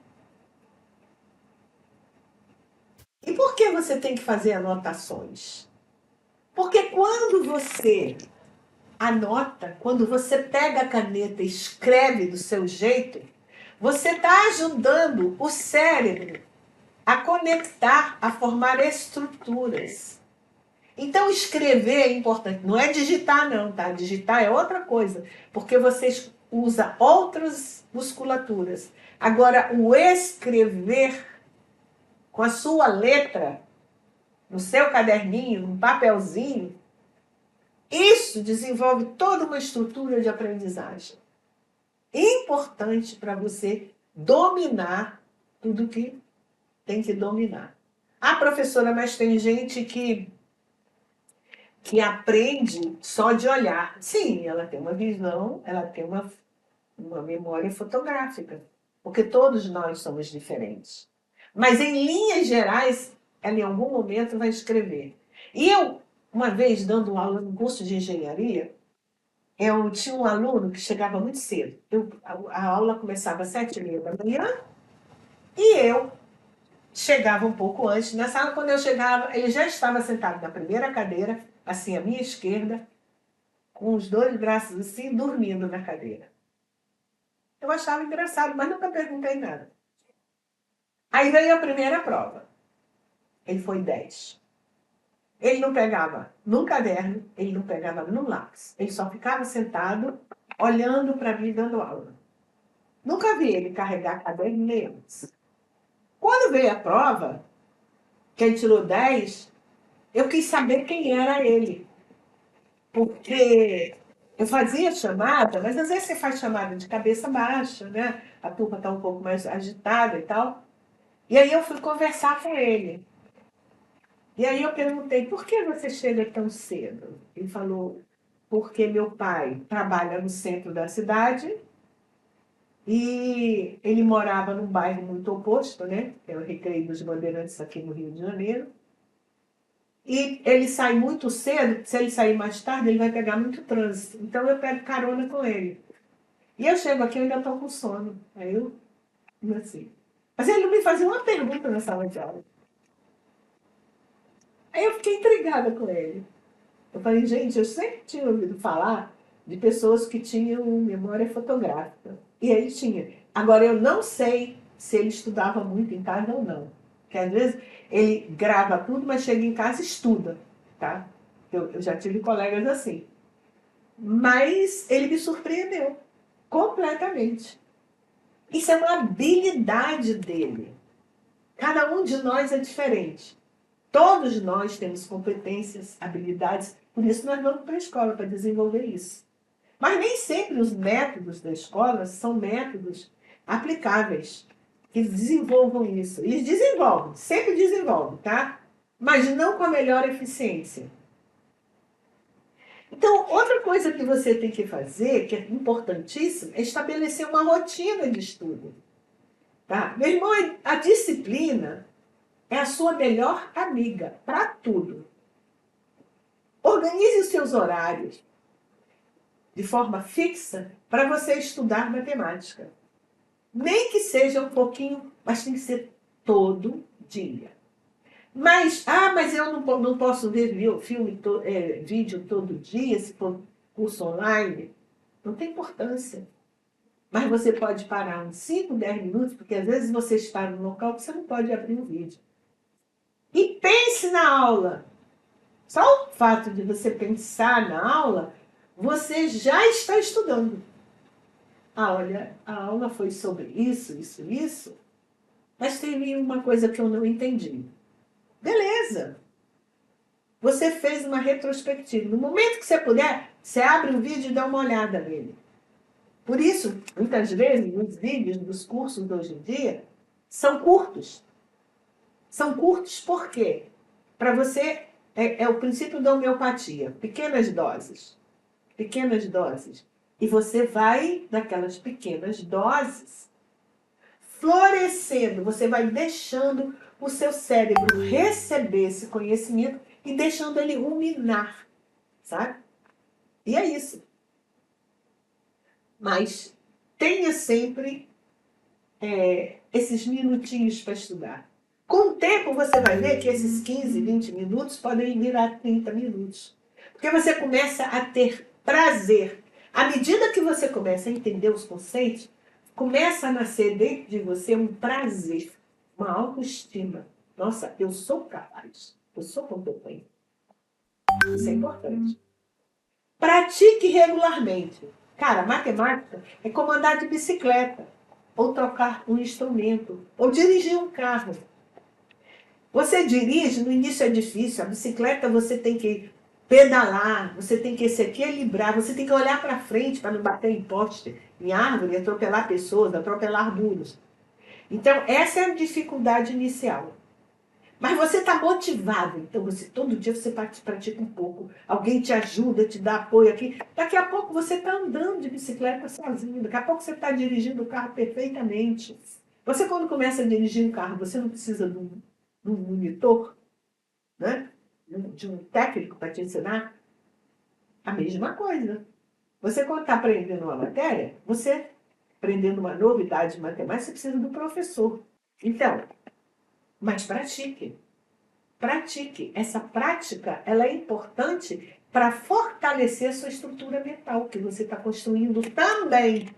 E por que você tem que fazer anotações? Porque quando você anota, quando você pega a caneta e escreve do seu jeito, você está ajudando o cérebro a conectar, a formar estruturas. Então, escrever é importante. Não é digitar, não, tá? Digitar é outra coisa, porque você usa outras musculaturas. Agora, o escrever com a sua letra, no seu caderninho, num papelzinho, isso desenvolve toda uma estrutura de aprendizagem. Importante para você dominar tudo que tem que dominar. Ah, professora, mas tem gente que aprende só de olhar. Sim, ela tem uma visão, ela tem uma memória fotográfica, porque todos nós somos diferentes. Mas, em linhas gerais, ela em algum momento vai escrever. E eu, uma vez, dando aula no curso de engenharia, eu tinha um aluno que chegava muito cedo. A aula começava às 7h30 da manhã e eu chegava um pouco antes. Na sala, quando eu chegava, ele já estava sentado na primeira cadeira, assim, à minha esquerda, com os dois braços assim, dormindo na cadeira. Eu achava engraçado, mas nunca perguntei nada. Aí veio a primeira prova. Ele foi 10. Ele não pegava num caderno, ele não pegava num lápis. Ele só ficava sentado, olhando para mim, dando aula. Nunca vi ele carregar caderno nenhum. Quando veio a prova, que ele tirou 10, eu quis saber quem era ele. Porque eu fazia chamada, mas às vezes você faz chamada de cabeça baixa, né? A turma está um pouco mais agitada e tal. E aí eu fui conversar com ele. E aí eu perguntei, por que você chega tão cedo? Ele falou, porque meu pai trabalha no centro da cidade e ele morava num bairro muito oposto, né? É o Recreio dos Bandeirantes aqui no Rio de Janeiro. E ele sai muito cedo, se ele sair mais tarde, ele vai pegar muito trânsito. Então eu pego carona com ele. E eu chego aqui, eu ainda estou com sono. Aí eu, assim. Mas ele não me fazia uma pergunta na sala de aula. Aí eu fiquei intrigada com ele. Eu falei, gente, eu sempre tinha ouvido falar de pessoas que tinham memória fotográfica. E ele tinha. Agora, eu não sei se ele estudava muito em casa ou não. Porque às vezes ele grava tudo, mas chega em casa e estuda. Tá? Eu já tive colegas assim. Mas ele me surpreendeu completamente. Isso é uma habilidade dele. Cada um de nós é diferente. Todos nós temos competências, habilidades, por isso nós vamos para a escola, para desenvolver isso. Mas nem sempre os métodos da escola são métodos aplicáveis, que desenvolvam isso. Eles desenvolvem, sempre desenvolvem, tá? Mas não com a melhor eficiência. Então, outra coisa que você tem que fazer, que é importantíssimo, é estabelecer uma rotina de estudo. Tá? Meu irmão, a disciplina é a sua melhor amiga para tudo. Organize os seus horários de forma fixa para você estudar matemática. Nem que seja um pouquinho, mas tem que ser todo dia. Mas eu não posso ver vídeo todo dia, se for curso online. Não tem importância. Mas você pode parar uns 5, 10 minutos, porque às vezes você está num local que você não pode abrir o vídeo. E pense na aula. Só o fato de você pensar na aula, você já está estudando. Ah, olha, a aula foi sobre isso, isso, isso, mas teve uma coisa que eu não entendi. Beleza. Você fez uma retrospectiva. No momento que você puder, você abre o vídeo e dá uma olhada nele. Por isso, muitas vezes, os vídeos dos cursos de hoje em dia são curtos. São curtos por quê? Para você, é o princípio da homeopatia. Pequenas doses. Pequenas doses. E você vai, naquelas pequenas doses, florescendo. Você vai deixando o seu cérebro receber esse conhecimento e deixando ele ruminar, sabe? E é isso. Mas tenha sempre esses minutinhos para estudar. Com o tempo você vai ver que esses 15, 20 minutos podem virar 30 minutos. Porque você começa a ter prazer. À medida que você começa a entender os conceitos, começa a nascer dentro de você um prazer, uma autoestima. Nossa, eu sou capaz, eu sou competente. Isso é importante. Pratique regularmente. Cara, matemática é como andar de bicicleta, ou tocar um instrumento, ou dirigir um carro. Você dirige, no início é difícil, a bicicleta você tem que pedalar, você tem que se equilibrar, você tem que olhar para frente para não bater em poste, em árvore, atropelar pessoas, atropelar muros. Então, essa é a dificuldade inicial. Mas você está motivado, então todo dia você pratica um pouco, alguém te ajuda, te dá apoio aqui. Daqui a pouco você está andando de bicicleta sozinho, daqui a pouco você está dirigindo o carro perfeitamente. Você, quando começa a dirigir um carro, você não precisa de um monitor, né? De um técnico para te ensinar. A mesma coisa. Você, quando está aprendendo uma matéria, você aprendendo uma novidade de matemática, você precisa do professor. Então, mas pratique. Pratique. Essa prática ela é importante para fortalecer a sua estrutura mental, que você está construindo também.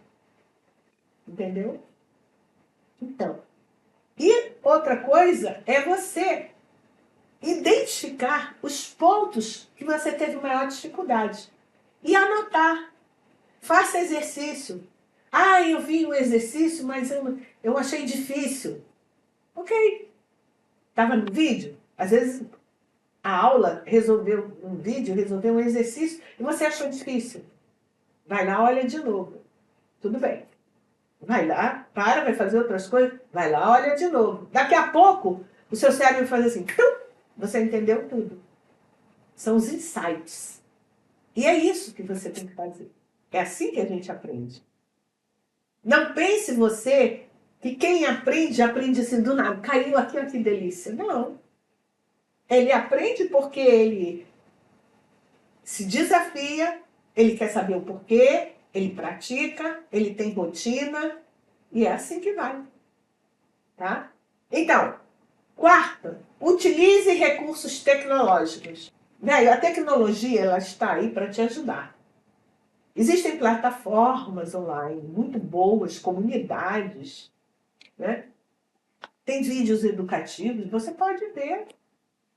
Entendeu? Então, e outra coisa é você identificar os pontos que você teve maior dificuldade e anotar. Faça exercício. Ah, eu vi o exercício, mas eu achei difícil. Ok. Estava no vídeo? Às vezes a aula resolveu um vídeo, resolveu um exercício e você achou difícil. Vai lá, olha de novo. Tudo bem. Vai lá, vai fazer outras coisas, vai lá, olha de novo. Daqui a pouco, o seu cérebro faz assim, você entendeu tudo. São os insights. E é isso que você tem que fazer. É assim que a gente aprende. Não pense você que quem aprende, aprende assim do nada. Caiu aqui, ó, que delícia. Não. Ele aprende porque ele se desafia, ele quer saber o porquê, ele pratica, ele tem rotina, e é assim que vai. Tá? Então, quarta, utilize recursos tecnológicos. Velho, a tecnologia ela está aí para te ajudar. Existem plataformas online muito boas, comunidades, né? Tem vídeos educativos, você pode ver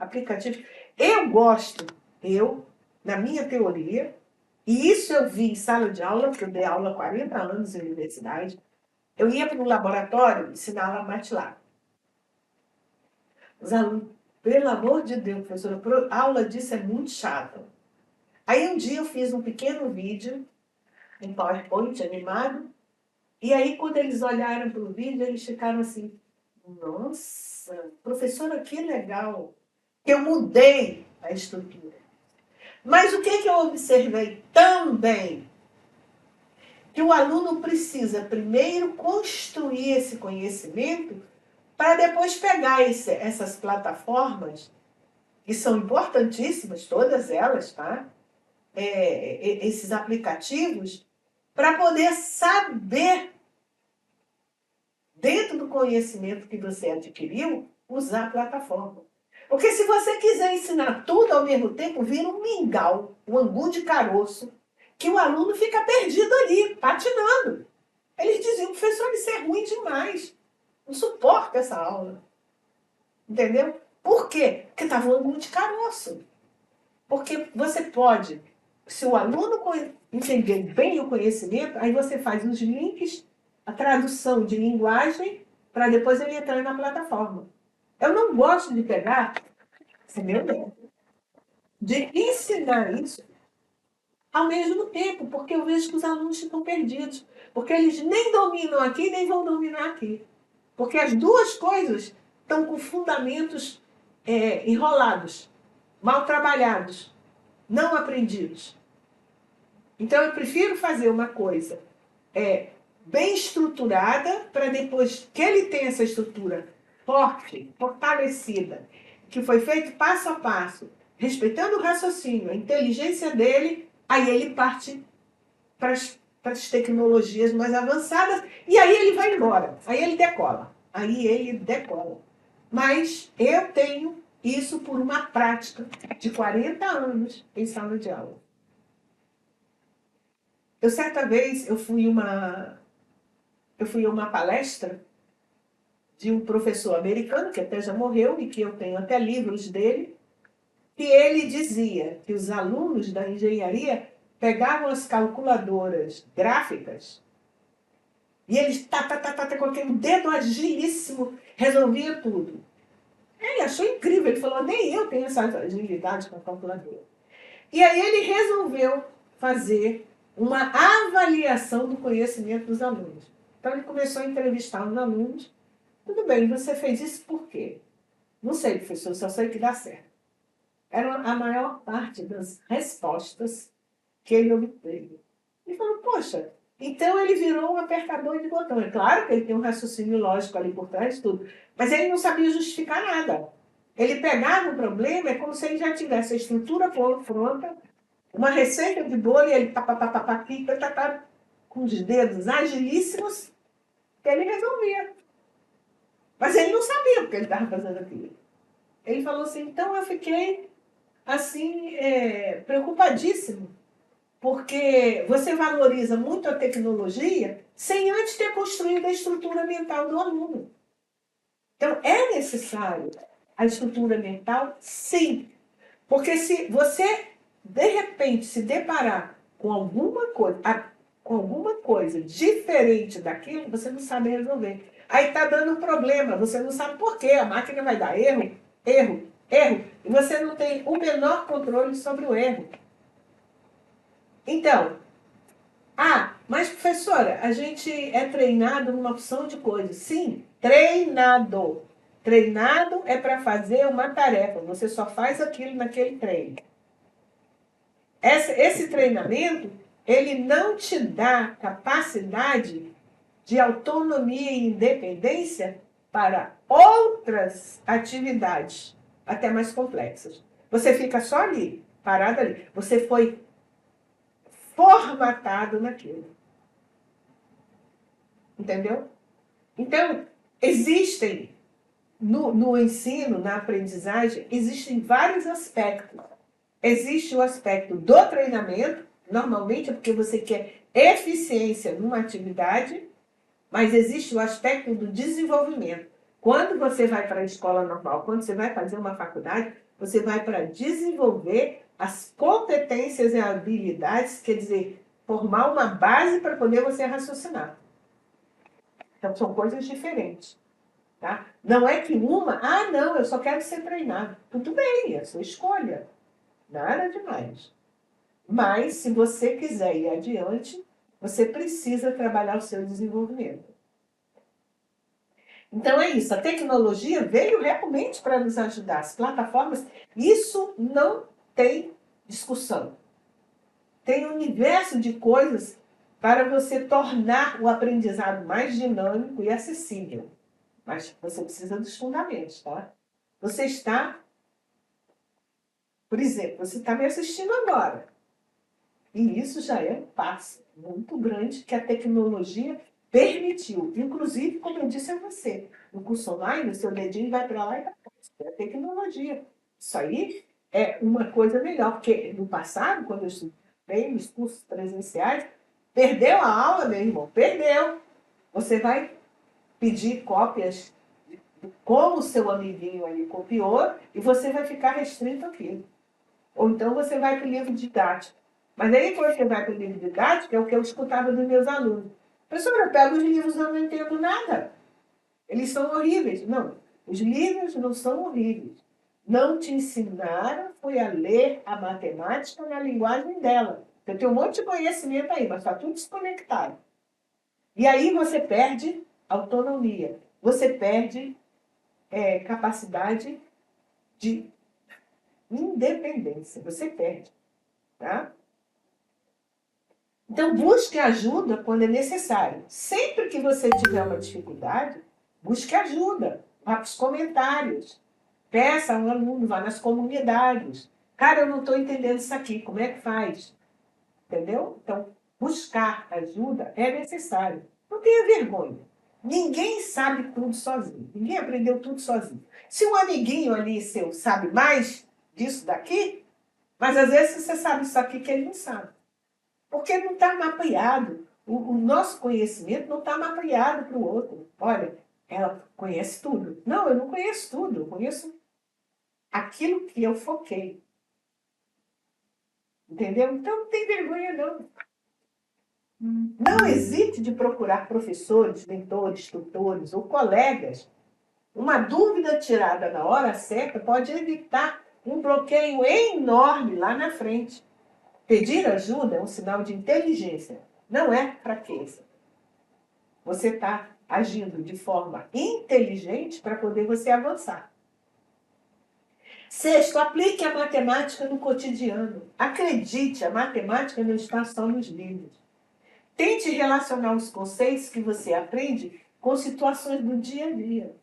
aplicativos. Eu gosto, na minha teoria, e isso eu vi em sala de aula, porque eu dei aula há 40 anos em universidade, eu ia para um laboratório ensinar aula MATLAB. Os alunos, pelo amor de Deus, professora, a aula disso é muito chata. Aí um dia eu fiz um pequeno vídeo, em PowerPoint animado, e aí quando eles olharam para o vídeo, eles ficaram assim, nossa, professora, que legal, que eu mudei a estrutura. Mas o que eu observei também? Que o aluno precisa primeiro construir esse conhecimento para depois pegar essas plataformas, que são importantíssimas, todas elas, tá? Esses aplicativos, para poder saber, dentro do conhecimento que você adquiriu, usar a plataforma. Porque se você quiser ensinar tudo ao mesmo tempo, vira um mingau, um angu de caroço, que o aluno fica perdido ali, patinando. Eles diziam, professor, isso é ruim demais. Não suporto essa aula. Entendeu? Por quê? Porque estava um angu de caroço. Porque você pode, se o aluno entender bem o conhecimento, aí você faz os links, a tradução de linguagem, para depois ele entrar na plataforma. Eu não gosto de pegar, entendeu? De ensinar isso ao mesmo tempo, porque eu vejo que os alunos ficam perdidos. Porque eles nem dominam aqui, nem vão dominar aqui. Porque as duas coisas estão com fundamentos enrolados, mal trabalhados, não aprendidos. Então, eu prefiro fazer uma coisa bem estruturada, para depois que ele tenha essa estrutura forte, fortalecida, que foi feito passo a passo, respeitando o raciocínio, a inteligência dele, aí ele parte para as tecnologias mais avançadas, e aí ele vai embora, aí ele decola. Aí ele decola. Mas eu tenho isso por uma prática de 40 anos em sala de aula. Certa vez, eu fui a uma palestra de um professor americano, que até já morreu, e que eu tenho até livros dele, que ele dizia que os alunos da engenharia pegavam as calculadoras gráficas e eles, com aquele dedo agilíssimo, resolvia tudo. Ele achou incrível, ele falou, nem eu tenho essa agilidade com a calculadora. E aí ele resolveu fazer uma avaliação do conhecimento dos alunos. Então ele começou a entrevistar os alunos. Tudo bem, você fez isso por quê? Não sei, professor, só sei que dá certo. Era a maior parte das respostas que ele obteve. Ele falou, poxa, então ele virou um apertador de botão. É claro que ele tem um raciocínio lógico ali por trás de tudo, mas ele não sabia justificar nada. Ele pegava o problema, é como se ele já tivesse a estrutura pronta, uma receita de bolo, e ele aqui, com os dedos agilíssimos, que ele resolvia. Mas ele não sabia porque ele estava fazendo aquilo. Ele falou assim, então eu fiquei assim, preocupadíssimo, porque você valoriza muito a tecnologia sem antes ter construído a estrutura mental do aluno. Então, é necessário a estrutura mental, sim. Porque se você, de repente, se deparar com alguma coisa diferente daquilo, você não sabe resolver. Aí está dando problema, você não sabe por quê. A máquina vai dar erro, erro, erro, e você não tem o menor controle sobre o erro. Então, mas professora, a gente é treinado numa opção de coisas. Sim, treinado. Treinado é para fazer uma tarefa, você só faz aquilo naquele treino. Esse treinamento, ele não te dá capacidade de autonomia e independência para outras atividades, até mais complexas. Você fica só ali, parado ali. Você foi formatado naquilo. Entendeu? Então, existem, no ensino, na aprendizagem, existem vários aspectos. Existe o aspecto do treinamento, normalmente é porque você quer eficiência numa atividade, mas existe o aspecto do desenvolvimento. Quando você vai para a escola normal, quando você vai fazer uma faculdade, você vai para desenvolver as competências e habilidades, quer dizer, formar uma base para poder você raciocinar. Então, são coisas diferentes. Tá? Não é que não, eu só quero ser treinado. Tudo bem, é a sua escolha. Nada demais. Mas, se você quiser ir adiante, você precisa trabalhar o seu desenvolvimento. Então é isso, a tecnologia veio realmente para nos ajudar. As plataformas, isso não tem discussão. Tem um universo de coisas para você tornar o aprendizado mais dinâmico e acessível. Mas você precisa dos fundamentos, tá? Você está, por exemplo, você está me assistindo agora. E isso já é um passo muito grande que a tecnologia permitiu. Inclusive, como eu disse a você, no curso online, o seu dedinho vai para lá e vai para cá. Isso é tecnologia. Isso aí é uma coisa legal, porque no passado, quando eu estudei nos cursos presenciais, perdeu a aula, meu irmão, perdeu. Você vai pedir cópias de como o seu amiguinho ali copiou e você vai ficar restrito àquilo. Ou então você vai para o livro didático. Mas aí quando você vai para o livro didático, é o que eu escutava dos meus alunos. Professora, eu pego os livros e eu não entendo nada. Eles são horríveis. Não, os livros não são horríveis. Não te ensinaram, foi a ler a matemática na linguagem dela. Você tem um monte de conhecimento aí, mas está tudo desconectado. E aí você perde autonomia. Você perde capacidade de independência. Você perde. Tá? Então, busque ajuda quando é necessário. Sempre que você tiver uma dificuldade, busque ajuda. Vá para os comentários. Peça a um aluno, vá nas comunidades. Cara, eu não estou entendendo isso aqui, como é que faz? Entendeu? Então, buscar ajuda é necessário. Não tenha vergonha. Ninguém sabe tudo sozinho. Ninguém aprendeu tudo sozinho. Se um amiguinho ali seu sabe mais disso daqui, mas às vezes você sabe isso aqui que ele não sabe. Porque não está mapeado. O nosso conhecimento não está mapeado para o outro. Olha, ela conhece tudo. Não, eu não conheço tudo. Eu conheço aquilo que eu foquei. Entendeu? Então não tem vergonha, não. Não hesite de procurar professores, mentores, tutores ou colegas Uma dúvida tirada na hora certa pode evitar um bloqueio enorme lá na frente. Pedir ajuda é um sinal de inteligência, não é fraqueza. Você está agindo de forma inteligente para poder você avançar. Sexto, aplique a matemática no cotidiano. Acredite, a matemática não está só nos livros. Tente relacionar os conceitos que você aprende com situações do dia a dia.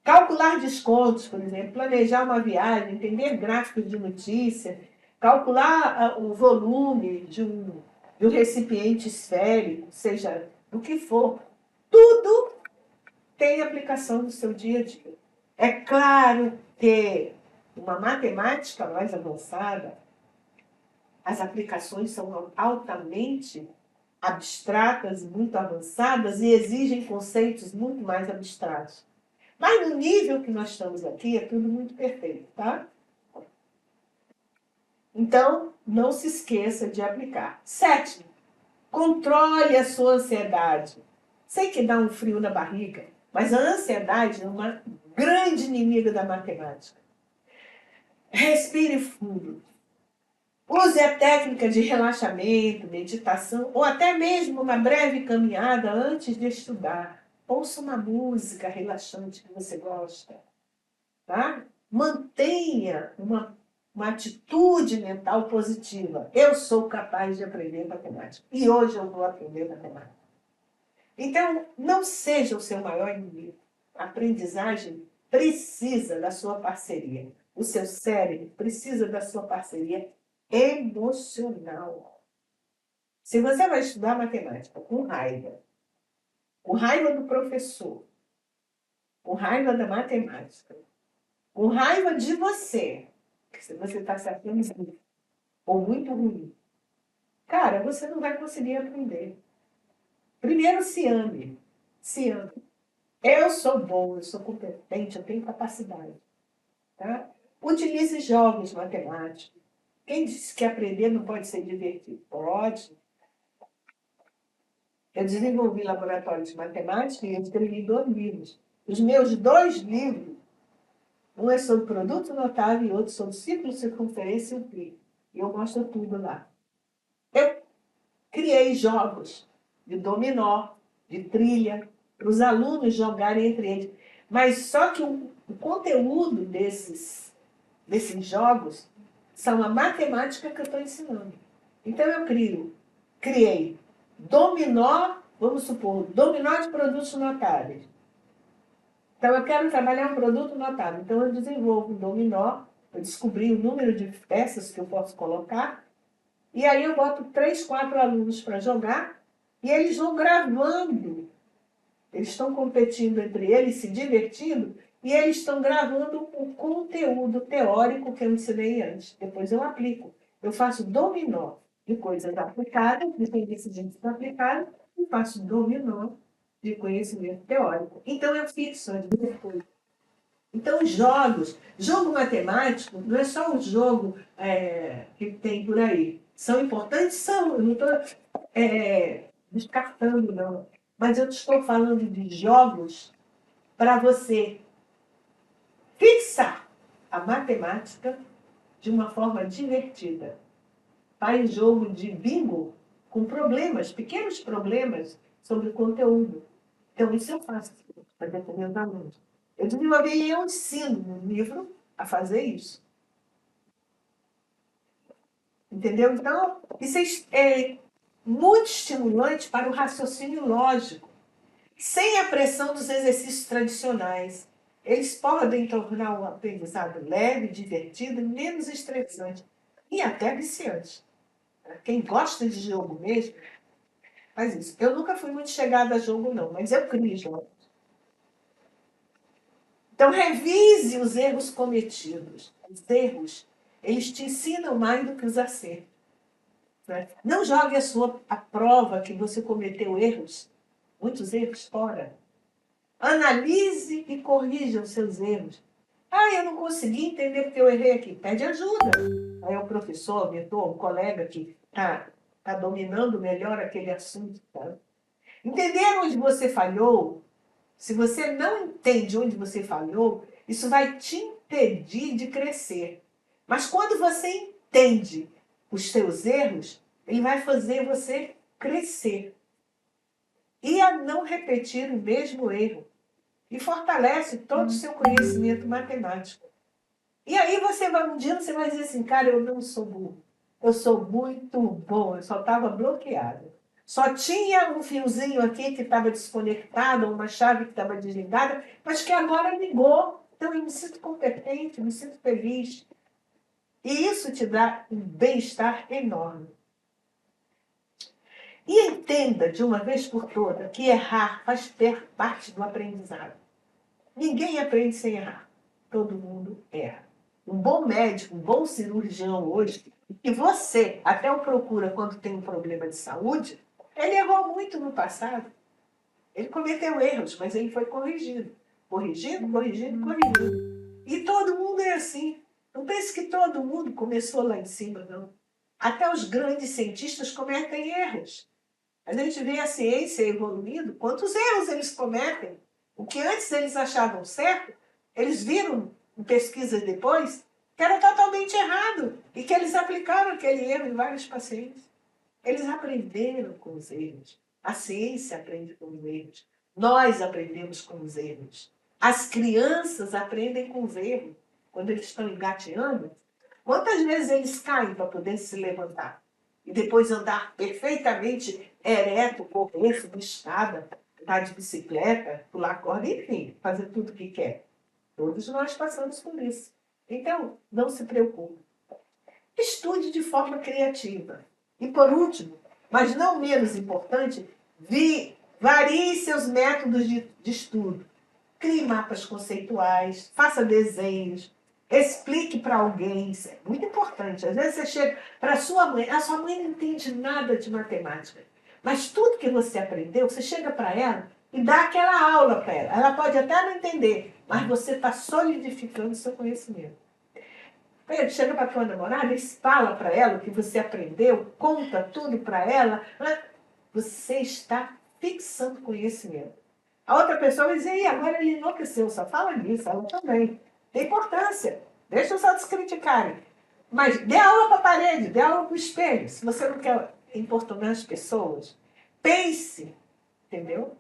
Calcular descontos, por exemplo, planejar uma viagem, entender gráficos de notícia, calcular o volume de um recipiente esférico, seja do que for. Tudo tem aplicação no seu dia a dia. É claro que uma matemática mais avançada, as aplicações são altamente abstratas, muito avançadas e exigem conceitos muito mais abstratos. Mas no nível que nós estamos aqui, é tudo muito perfeito, tá? Então, não se esqueça de aplicar. Sétimo, controle a sua ansiedade. Sei que dá um frio na barriga, mas a ansiedade é uma grande inimiga da matemática. Respire fundo. Use a técnica de relaxamento, meditação ou até mesmo uma breve caminhada antes de estudar. Ouça uma música relaxante que você gosta. Tá? Mantenha uma atitude mental positiva. Eu sou capaz de aprender matemática. E hoje eu vou aprender matemática. Então, não seja o seu maior inimigo. A aprendizagem precisa da sua parceria. O seu cérebro precisa da sua parceria emocional. Se você vai estudar matemática com raiva do professor, com raiva da matemática, com raiva de você, se você está se achando ruim, ou muito ruim, cara, você não vai conseguir aprender. Primeiro, se ame. Se ame. Eu sou bom, eu sou competente, eu tenho capacidade. Tá? Utilize jogos matemáticos. Quem disse que aprender não pode ser divertido? Pode. Eu desenvolvi laboratório de matemática e eu escrevi 2 livros. Os meus 2 livros, um é sobre produto notável e outro sobre ciclo, circunferência e o pi. E eu mostro tudo lá. Eu criei jogos de dominó, de trilha, para os alunos jogarem entre eles. Mas só que o conteúdo desses jogos são a matemática que eu estou ensinando. Então eu criei dominó, vamos supor, dominó de produtos notáveis. Então eu quero trabalhar um produto notável. Então eu desenvolvo um dominó, eu descobri o número de peças que eu posso colocar, e aí eu boto 3, 4 alunos para jogar, e eles vão gravando. Eles estão competindo entre eles, se divertindo, e eles estão gravando o conteúdo teórico que eu ensinei antes. Depois eu aplico. Eu faço dominó de coisas aplicadas, de conhecimentos aplicados, e faço dominó de conhecimento teórico. Então eu fixo as duas coisas. Então, jogo matemático não é só um jogo que tem por aí. São importantes? São. Eu não estou descartando, não. Mas eu estou falando de jogos para você fixar a matemática de uma forma divertida. Faz jogo de bingo com problemas, pequenos problemas sobre o conteúdo. Então, isso eu faço para defender os alunos. Eu desenvolvi e eu ensino no livro a fazer isso. Entendeu? Então, isso é muito estimulante para o raciocínio lógico, sem a pressão dos exercícios tradicionais. Eles podem tornar o aprendizado leve, divertido, menos estressante e até viciante. Quem gosta de jogo mesmo, faz isso. Eu nunca fui muito chegada a jogo, não, mas eu crio jogos. Então, revise os erros cometidos. Os erros, eles te ensinam mais do que os acertos. Né? Não jogue a prova que você cometeu erros, muitos erros, fora. Analise e corrija os seus erros. Ah, eu não consegui entender porque eu errei aqui. Pede ajuda. Aí é o professor, o mentor, o colega que está dominando melhor aquele assunto. Tá? Entender onde você falhou Se você não entende onde você falhou, isso vai te impedir de crescer. Mas quando você entende os seus erros, ele vai fazer você crescer. E a não repetir o mesmo erro. E fortalece todo o seu conhecimento matemático. E aí um dia você vai dizer assim, cara, eu não sou burro. Eu sou muito bom, eu só estava bloqueado. Só tinha um fiozinho aqui que estava desconectado, uma chave que estava desligada, mas que agora ligou. Então eu me sinto competente, me sinto feliz. E isso te dá um bem-estar enorme. E entenda de uma vez por todas que errar faz parte do aprendizado. Ninguém aprende sem errar. Todo mundo erra. Um bom médico, um bom cirurgião hoje, que você até o procura quando tem um problema de saúde, ele errou muito no passado. Ele cometeu erros, mas ele foi corrigido. Corrigido, corrigido, corrigido. E todo mundo é assim. Não pense que todo mundo começou lá em cima, não. Até os grandes cientistas cometem erros. A gente vê a ciência evoluindo, quantos erros eles cometem. O que antes eles achavam certo, eles viram em pesquisas depois que era totalmente errado e que eles aplicaram aquele erro em vários pacientes. Eles aprenderam com os erros. A ciência aprende com os erros. Nós aprendemos com os erros. As crianças aprendem com os erros. Quando eles estão engateando, quantas vezes eles caem para poder se levantar? E depois andar perfeitamente ereto, correr, subir escada, andar de bicicleta, pular corda, enfim, fazer tudo o que quer. Todos nós passamos por isso. Então, não se preocupe. Estude de forma criativa. E por último, mas não menos importante, varie seus métodos de estudo. Crie mapas conceituais, faça desenhos, explique para alguém, isso é muito importante. Às vezes você chega para a sua mãe não entende nada de matemática, mas tudo que você aprendeu, você chega para ela e dá aquela aula para ela. Ela pode até não entender, mas você está solidificando o seu conhecimento. Chega para a tua namorada e fala para ela o que você aprendeu, conta tudo para ela, você está fixando conhecimento. A outra pessoa vai dizer, e agora ele enlouqueceu, só fala disso, ela também. Tem importância, deixa os outros criticarem. Mas dê aula para a parede, dê aula para o espelho. Se você não quer importunar as pessoas, pense, entendeu?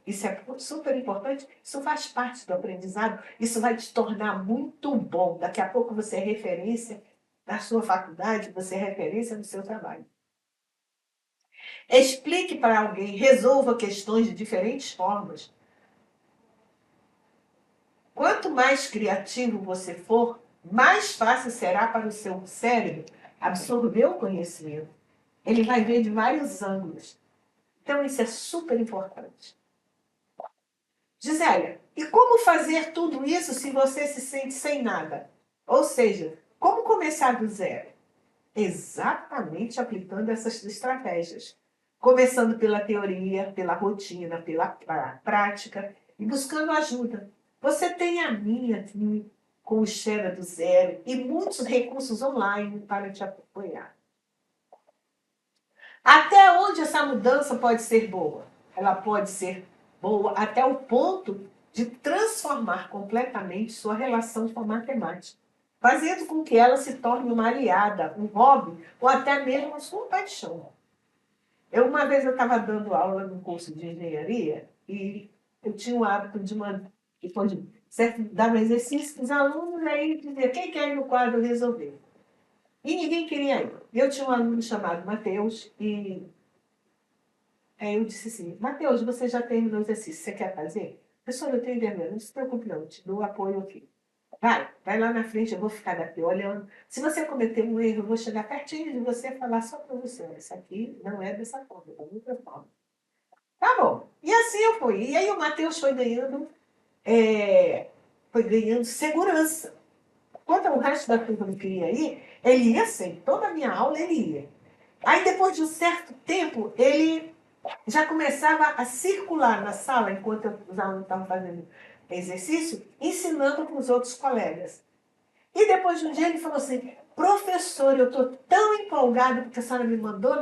Isso é super importante, isso faz parte do aprendizado, isso vai te tornar muito bom. Daqui a pouco você é referência na sua faculdade, você é referência no seu trabalho. Explique para alguém, resolva questões de diferentes formas. Quanto mais criativo você for, mais fácil será para o seu cérebro absorver o conhecimento. Ele vai ver de vários ângulos. Então, isso é super importante. Gisélia, e como fazer tudo isso se você se sente sem nada? Ou seja, como começar do zero? Exatamente aplicando essas estratégias. Começando pela teoria, pela rotina, pela prática e buscando ajuda. Você tem a minha aqui com o Xera do Zero e muitos recursos online para te apoiar. Até onde essa mudança pode ser boa? Ela pode ser boa até o ponto de transformar completamente sua relação com a matemática, fazendo com que ela se torne uma aliada, um hobby ou até mesmo a sua paixão. Uma vez eu estava dando aula num curso de engenharia e eu tinha o hábito de depois de certo, dar um exercício para os alunos, aí dizer quem quer ir no quadro resolver. E ninguém queria ir. Eu tinha um aluno chamado Matheus e aí eu disse assim, Matheus, você já terminou o exercício, você quer fazer? Professor, eu tenho vergonha, não se preocupe não, te dou apoio aqui. Vai lá na frente, eu vou ficar daqui olhando. Se você cometer um erro, eu vou chegar pertinho de você e falar só para você, isso aqui não é dessa forma, é da outra forma. Tá bom. E assim eu fui. E aí o Matheus foi ganhando segurança. Quando o resto da turma não queria ir, ele ia sempre. Toda a minha aula ele ia. Aí depois de um certo tempo, ele já começava a circular na sala, enquanto os alunos estavam fazendo exercício, ensinando para os outros colegas. E depois de um dia ele falou assim, professor, eu estou tão empolgado porque a senhora me mandou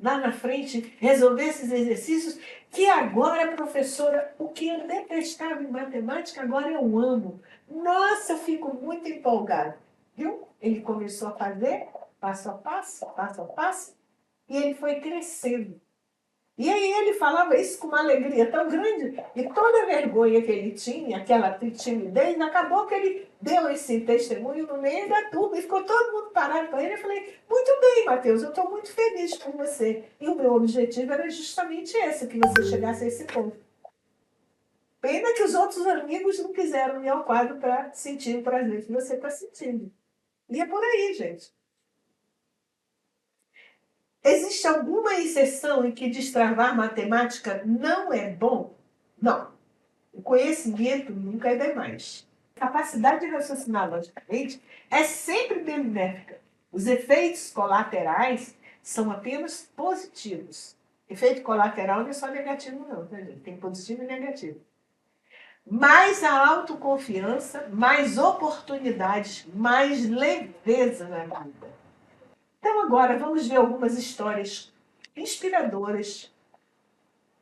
lá na frente, resolver esses exercícios, que agora, professora, o que eu detestava em matemática, agora eu amo. Nossa, eu fico muito empolgada. Viu? Ele começou a fazer, passo a passo, passo a passo, e ele foi crescendo. E aí ele falava isso com uma alegria tão grande, e toda a vergonha que ele tinha, aquela timidez, acabou que ele deu esse testemunho no meio da turma, e ficou todo mundo parado para ele. Eu falei, muito bem, Mateus, eu estou muito feliz com você. E o meu objetivo era justamente esse, que você chegasse a esse ponto. Pena que os outros amigos não quiseram ir ao quadro para sentir o prazer que você está sentindo. E é por aí, gente. Existe alguma exceção em que destravar matemática não é bom? Não. O conhecimento nunca é demais. A capacidade de raciocinar logicamente é sempre benéfica. Os efeitos colaterais são apenas positivos. Efeito colateral não é só negativo, não, tá, gente? Tem positivo e negativo. Mais a autoconfiança, mais oportunidades, mais leveza na vida. Então, agora, vamos ver algumas histórias inspiradoras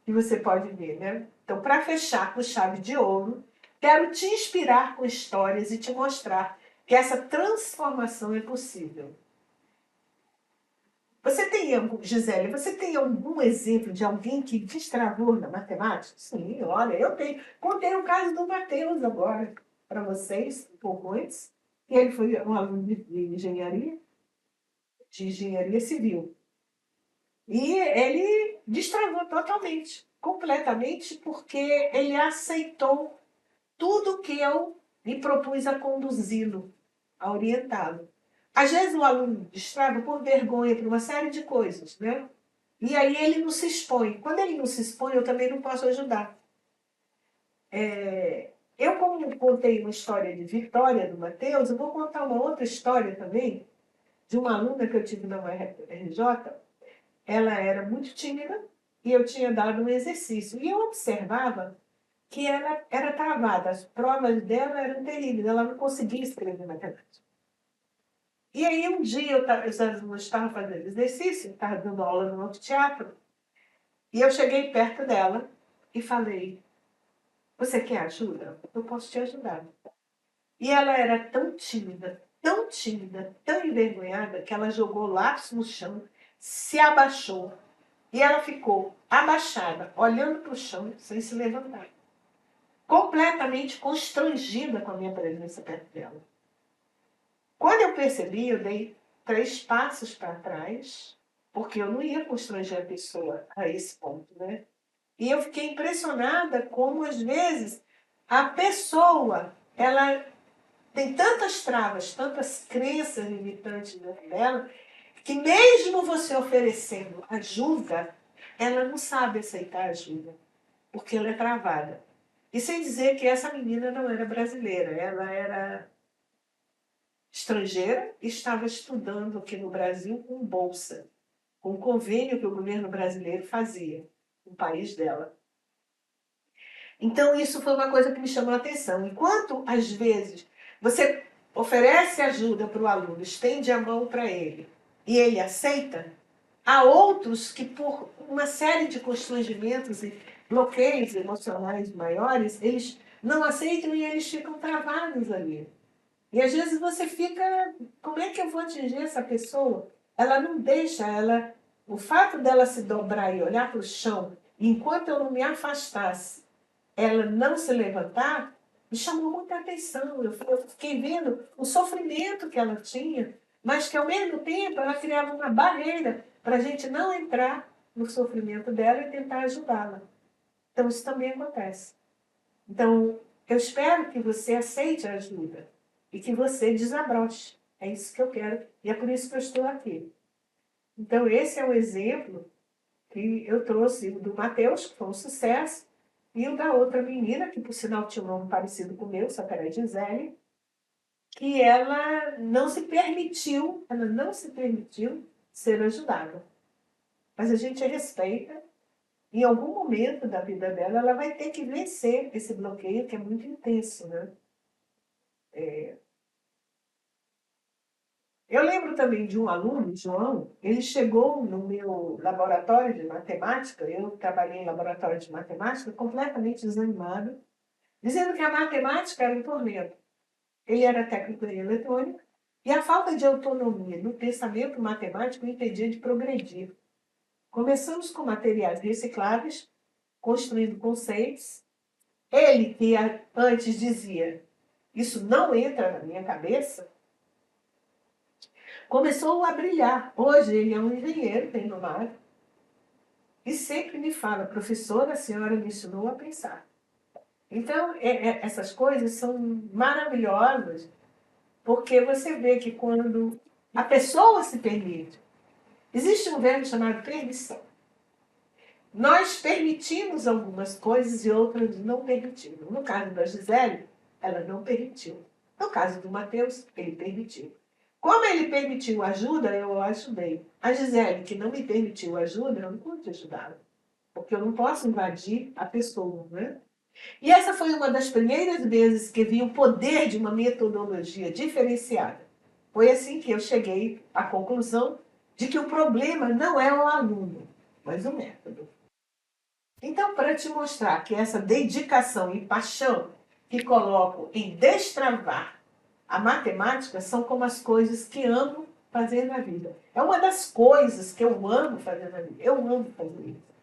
que você pode ver, né? Então, para fechar com chave de ouro, quero te inspirar com histórias e te mostrar que essa transformação é possível. Você tem algum, Gisele, você tem algum exemplo de alguém que destravou na matemática? Sim, olha, eu tenho. Contei o caso do Mateus agora para vocês, um pouco antes. E ele foi um aluno de engenharia civil. E ele destravou totalmente, completamente, porque ele aceitou tudo que eu me propus a conduzi-lo, a orientá-lo. Às vezes o aluno destrava por vergonha, por uma série de coisas, né? E aí ele não se expõe. Quando ele não se expõe, eu também não posso ajudar. Eu, como contei uma história de vitória do Mateus, eu vou contar uma outra história também, de uma aluna que eu tive na UFRJ. Ela era muito tímida e eu tinha dado um exercício. E eu observava que ela era travada, as provas dela eram terríveis, ela não conseguia escrever matemática. E aí um dia eu estava fazendo exercício, estava dando aula no anfiteatro, e eu cheguei perto dela e falei, você quer ajuda? Eu posso te ajudar. E ela era tão tímida, tão envergonhada, que ela jogou o lápis no chão, se abaixou. E ela ficou abaixada, olhando para o chão, sem se levantar. Completamente constrangida com a minha presença perto dela. Quando eu percebi, eu dei 3 passos para trás, porque eu não ia constranger a pessoa a esse ponto, né? E eu fiquei impressionada como, às vezes, a pessoa, ela tem tantas travas, tantas crenças limitantes dentro dela, que mesmo você oferecendo ajuda, ela não sabe aceitar ajuda, porque ela é travada. E sem dizer que essa menina não era brasileira, ela era estrangeira e estava estudando aqui no Brasil com bolsa, com um convênio que o governo brasileiro fazia no país dela. Então, isso foi uma coisa que me chamou a atenção. Enquanto, às vezes, você oferece ajuda para o aluno, estende a mão para ele, e ele aceita, há outros que, por uma série de constrangimentos e bloqueios emocionais maiores, eles não aceitam e eles ficam travados ali. E às vezes você fica, como é que eu vou atingir essa pessoa? Ela não deixa, o fato dela se dobrar e olhar para o chão, enquanto eu não me afastasse, ela não se levantar, me chamou muita atenção. Eu fiquei vendo o sofrimento que ela tinha, mas que ao mesmo tempo ela criava uma barreira para a gente não entrar no sofrimento dela e tentar ajudá-la. Então isso também acontece. Então eu espero que você aceite a ajuda e que você desabroche. É isso que eu quero e é por isso que eu estou aqui. Então esse é um exemplo que eu trouxe do Mateus, que foi um sucesso, e o da outra menina, que por sinal tinha um nome parecido com o meu, só que era Gisele, que ela não se permitiu ser ajudada. Mas a gente respeita, em algum momento da vida dela, ela vai ter que vencer esse bloqueio que é muito intenso, né? Eu lembro também de um aluno, João, ele chegou no meu laboratório de matemática, eu trabalhei em laboratório de matemática, completamente desanimado, dizendo que a matemática era um tormento. Ele era técnico em eletrônica e a falta de autonomia no pensamento matemático o impedia de progredir. Começamos com materiais recicláveis, construindo conceitos. Ele, que antes dizia, isso não entra na minha cabeça, começou a brilhar. Hoje ele é um engenheiro renomado e sempre me fala, professora, a senhora me ensinou a pensar. Então, essas coisas são maravilhosas, porque você vê que quando a pessoa se permite, existe um verbo chamado permissão. Nós permitimos algumas coisas e outras não permitimos. No caso da Gisele, ela não permitiu. No caso do Mateus, ele permitiu. Como ele permitiu ajuda, eu ajudei. A Gisele, que não me permitiu ajuda, eu não pude ajudá-la. Porque eu não posso invadir a pessoa, né? E essa foi uma das primeiras vezes que vi o poder de uma metodologia diferenciada. Foi assim que eu cheguei à conclusão de que o problema não é o aluno, mas o método. Então, para te mostrar que essa dedicação e paixão que coloco em destravar a matemática são como as coisas que amo fazer na vida. É uma das coisas que eu amo fazer na vida. Eu amo fazer isso.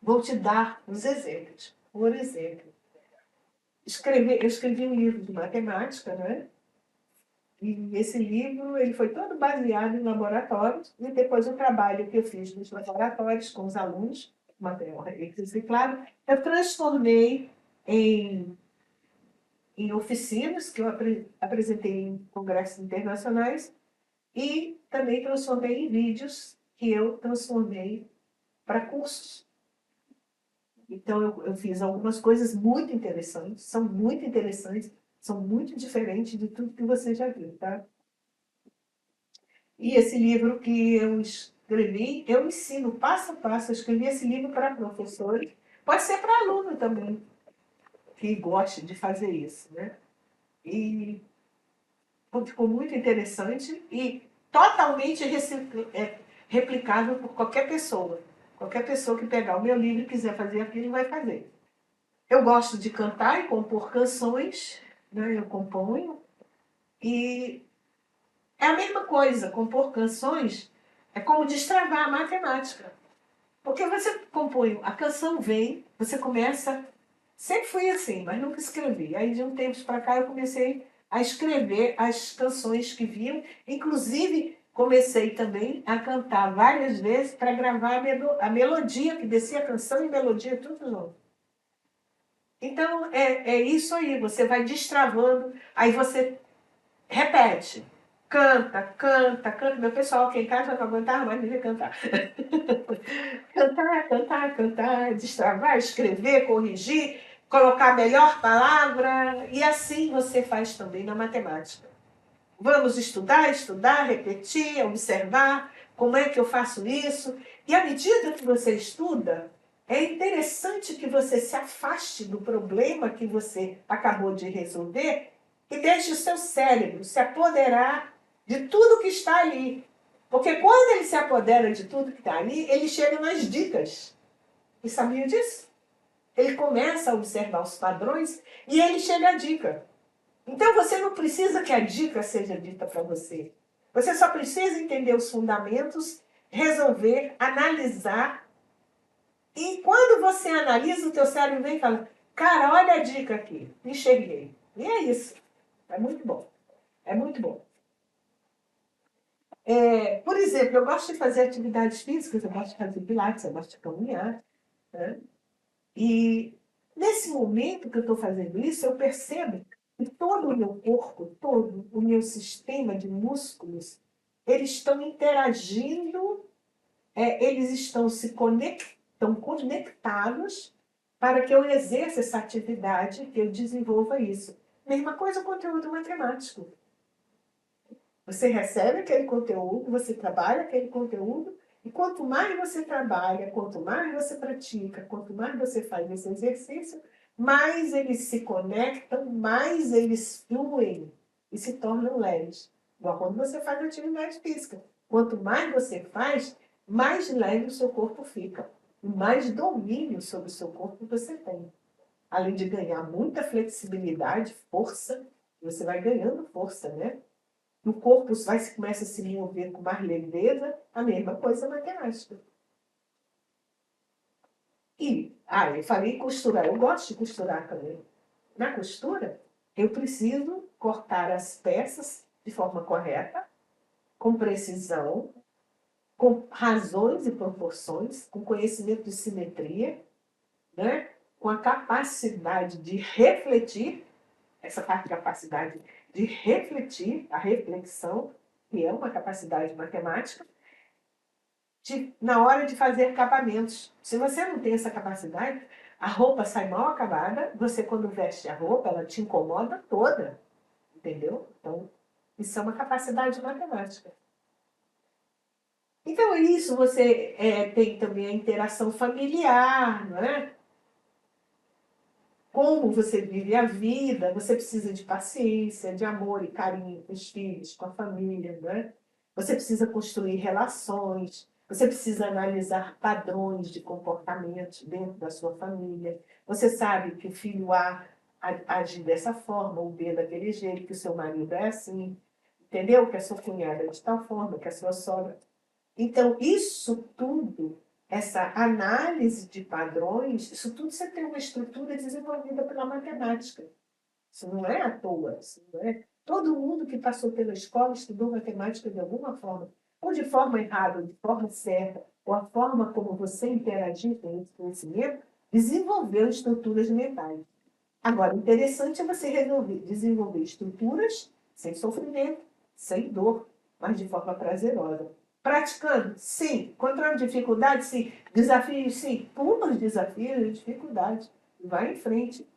Vou te dar uns exemplos. Por exemplo, eu escrevi um livro de matemática, né? E esse livro ele foi todo baseado em laboratórios, e depois o trabalho que eu fiz nos laboratórios com os alunos, material reciclado, eu transformei em, em oficinas que eu apresentei em congressos internacionais e também transformei em vídeos que eu transformei para cursos. Então, eu fiz algumas coisas muito interessantes, são muito diferentes de tudo que você já viu, tá? E esse livro que eu escrevi, eu ensino passo a passo. Eu escrevi esse livro para professores, pode ser para aluno também, que goste de fazer isso, né? E ficou muito interessante e totalmente replicável por qualquer pessoa. Qualquer pessoa que pegar o meu livro e quiser fazer aquilo, vai fazer. Eu gosto de cantar e compor canções, né? Eu componho. E é a mesma coisa, compor canções é como destravar a matemática. Porque você compõe, a canção vem, você começa. Sempre fui assim, mas nunca escrevi. Aí de um tempo para cá eu comecei a escrever as canções que vinham, inclusive comecei também a cantar várias vezes para gravar a melodia, que descia a canção e melodia tudo junto. Então é isso aí, você vai destravando, aí você repete. Canta, canta, canta. Meu pessoal aqui em casa não aguentava mais me ver cantar. Cantar, cantar, cantar, destravar, escrever, corrigir, colocar a melhor palavra. E assim você faz também na matemática. Vamos estudar, estudar, repetir, observar como é que eu faço isso. E à medida que você estuda, é interessante que você se afaste do problema que você acabou de resolver e deixe o seu cérebro se apoderar de tudo que está ali. Porque quando ele se apodera de tudo que está ali, ele chega nas dicas. E sabia disso? Ele começa a observar os padrões e ele chega à dica. Então você não precisa que a dica seja dita para você. Você só precisa entender os fundamentos, resolver, analisar. E quando você analisa, o teu cérebro vem e fala, cara, olha a dica aqui, enxerguei. E é isso. É muito bom. É muito bom. Por exemplo, eu gosto de fazer atividades físicas, eu gosto de fazer pilates, eu gosto de caminhar. Né? E nesse momento que eu estou fazendo isso, eu percebo que todo o meu corpo, todo o meu sistema de músculos, eles estão interagindo, eles estão estão conectados para que eu exerça essa atividade, que eu desenvolva isso. Mesma coisa o conteúdo matemático. Você recebe aquele conteúdo, você trabalha aquele conteúdo, e quanto mais você trabalha, quanto mais você pratica, quanto mais você faz esse exercício, mais eles se conectam, mais eles fluem e se tornam leves. Igual quando você faz atividade física. Quanto mais você faz, mais leve o seu corpo fica. E mais domínio sobre o seu corpo você tem. Além de ganhar muita flexibilidade, força, você vai ganhando força, né? O corpo começa a se mover com mais leveza, a mesma coisa na matemática. Eu falei costurar, eu gosto de costurar também. Na costura, eu preciso cortar as peças de forma correta, com precisão, com razões e proporções, com conhecimento de simetria, né? Com a capacidade de refletir, essa capacidade de refletir, a reflexão, que é uma capacidade matemática, na hora de fazer acabamentos. Se você não tem essa capacidade, a roupa sai mal acabada, você quando veste a roupa, ela te incomoda toda, entendeu? Então, isso é uma capacidade matemática. Então, isso você tem também a interação familiar, não é? Como você vive a vida, você precisa de paciência, de amor e carinho com os filhos, com a família, não é? Você precisa construir relações, você precisa analisar padrões de comportamento dentro da sua família. Você sabe que o filho A age dessa forma, o B daquele jeito, que o seu marido é assim, entendeu? Que a sua cunhada é de tal forma, que a sua sogra. Então, isso tudo, essa análise de padrões, isso tudo você tem uma estrutura desenvolvida pela matemática. Isso não é à toa. Isso não é... Todo mundo que passou pela escola estudou matemática de alguma forma, ou de forma errada, ou de forma certa, ou a forma como você interagir com esse conhecimento, desenvolveu estruturas mentais. Agora, o interessante é você desenvolver estruturas sem sofrimento, sem dor, mas de forma prazerosa. Praticando? Sim. Encontrando dificuldades? Sim. Desafios? Sim. Pula os desafios e dificuldades. Vai em frente.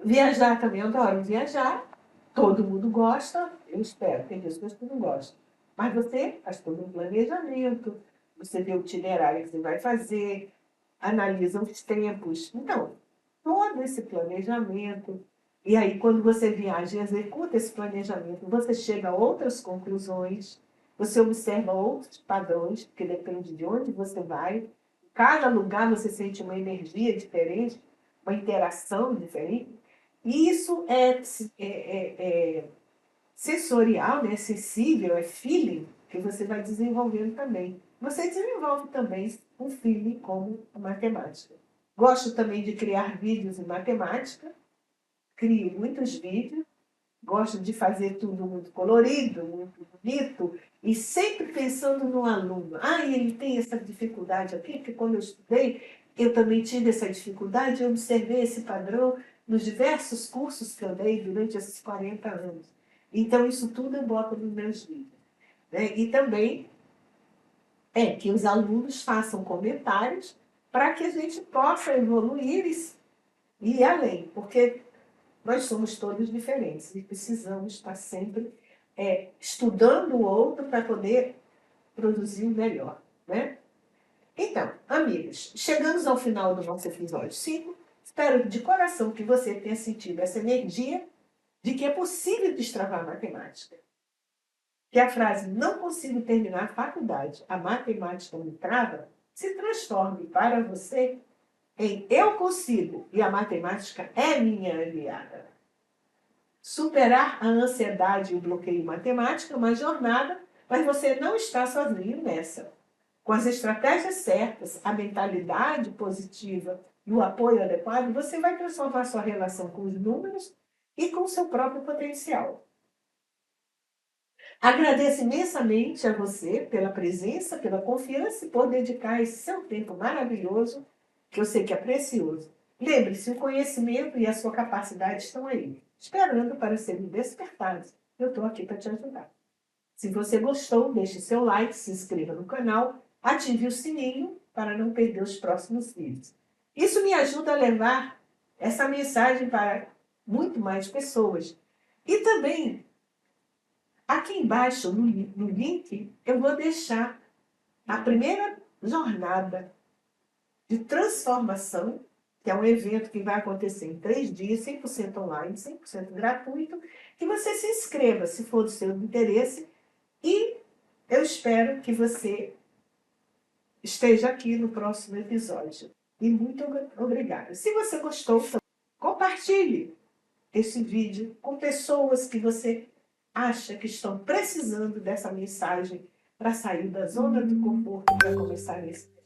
Viajar também, eu adoro viajar. Todo mundo gosta, eu espero. Tem pessoas que não gostam. Mas você faz todo um planejamento, você vê o itinerário que você vai fazer, analisa os tempos. Então, todo esse planejamento. E aí, quando você viaja e executa esse planejamento, você chega a outras conclusões, você observa outros padrões, porque depende de onde você vai. Cada lugar você sente uma energia diferente, uma interação diferente. E isso é sensorial, né? Sensível, é feeling, que você vai desenvolvendo também. Você desenvolve também um feeling como a matemática. Gosto também de criar vídeos em matemática, crio muitos vídeos, gosto de fazer tudo muito colorido, muito bonito, e sempre pensando no aluno. Ele tem essa dificuldade aqui, porque quando eu estudei, eu também tive essa dificuldade, eu observei esse padrão nos diversos cursos que eu dei durante esses 40 anos. Então, isso tudo eu boto nos meus vídeos. Né? E também que os alunos façam comentários para que a gente possa evoluir e ir além, porque nós somos todos diferentes e precisamos estar sempre estudando o outro para poder produzir o melhor. Né? Então, amigos, chegamos ao final do nosso episódio 5. Espero de coração que você tenha sentido essa energia de que é possível destravar a matemática. Que a frase "não consigo terminar a faculdade, a matemática me trava" se transforme para você em "eu consigo e a matemática é minha aliada". Superar a ansiedade e o bloqueio matemático é uma jornada, mas você não está sozinho nessa. Com as estratégias certas, a mentalidade positiva e o apoio adequado, você vai transformar sua relação com os números e com o seu próprio potencial. Agradeço imensamente a você pela presença, pela confiança e por dedicar esse seu tempo maravilhoso, que eu sei que é precioso. Lembre-se, o conhecimento e a sua capacidade estão aí, esperando para serem despertados. Eu estou aqui para te ajudar. Se você gostou, deixe seu like, se inscreva no canal, ative o sininho para não perder os próximos vídeos. Isso me ajuda a levar essa mensagem para muito mais pessoas. E também, aqui embaixo, no link, eu vou deixar a primeira jornada de transformação que é um evento que vai acontecer em 3 dias, 100% online, 100% gratuito, que você se inscreva, se for do seu interesse, e eu espero que você esteja aqui no próximo episódio. E muito obrigada. Se você gostou, compartilhe esse vídeo com pessoas que você acha que estão precisando dessa mensagem para sair da zona do conforto para começar esse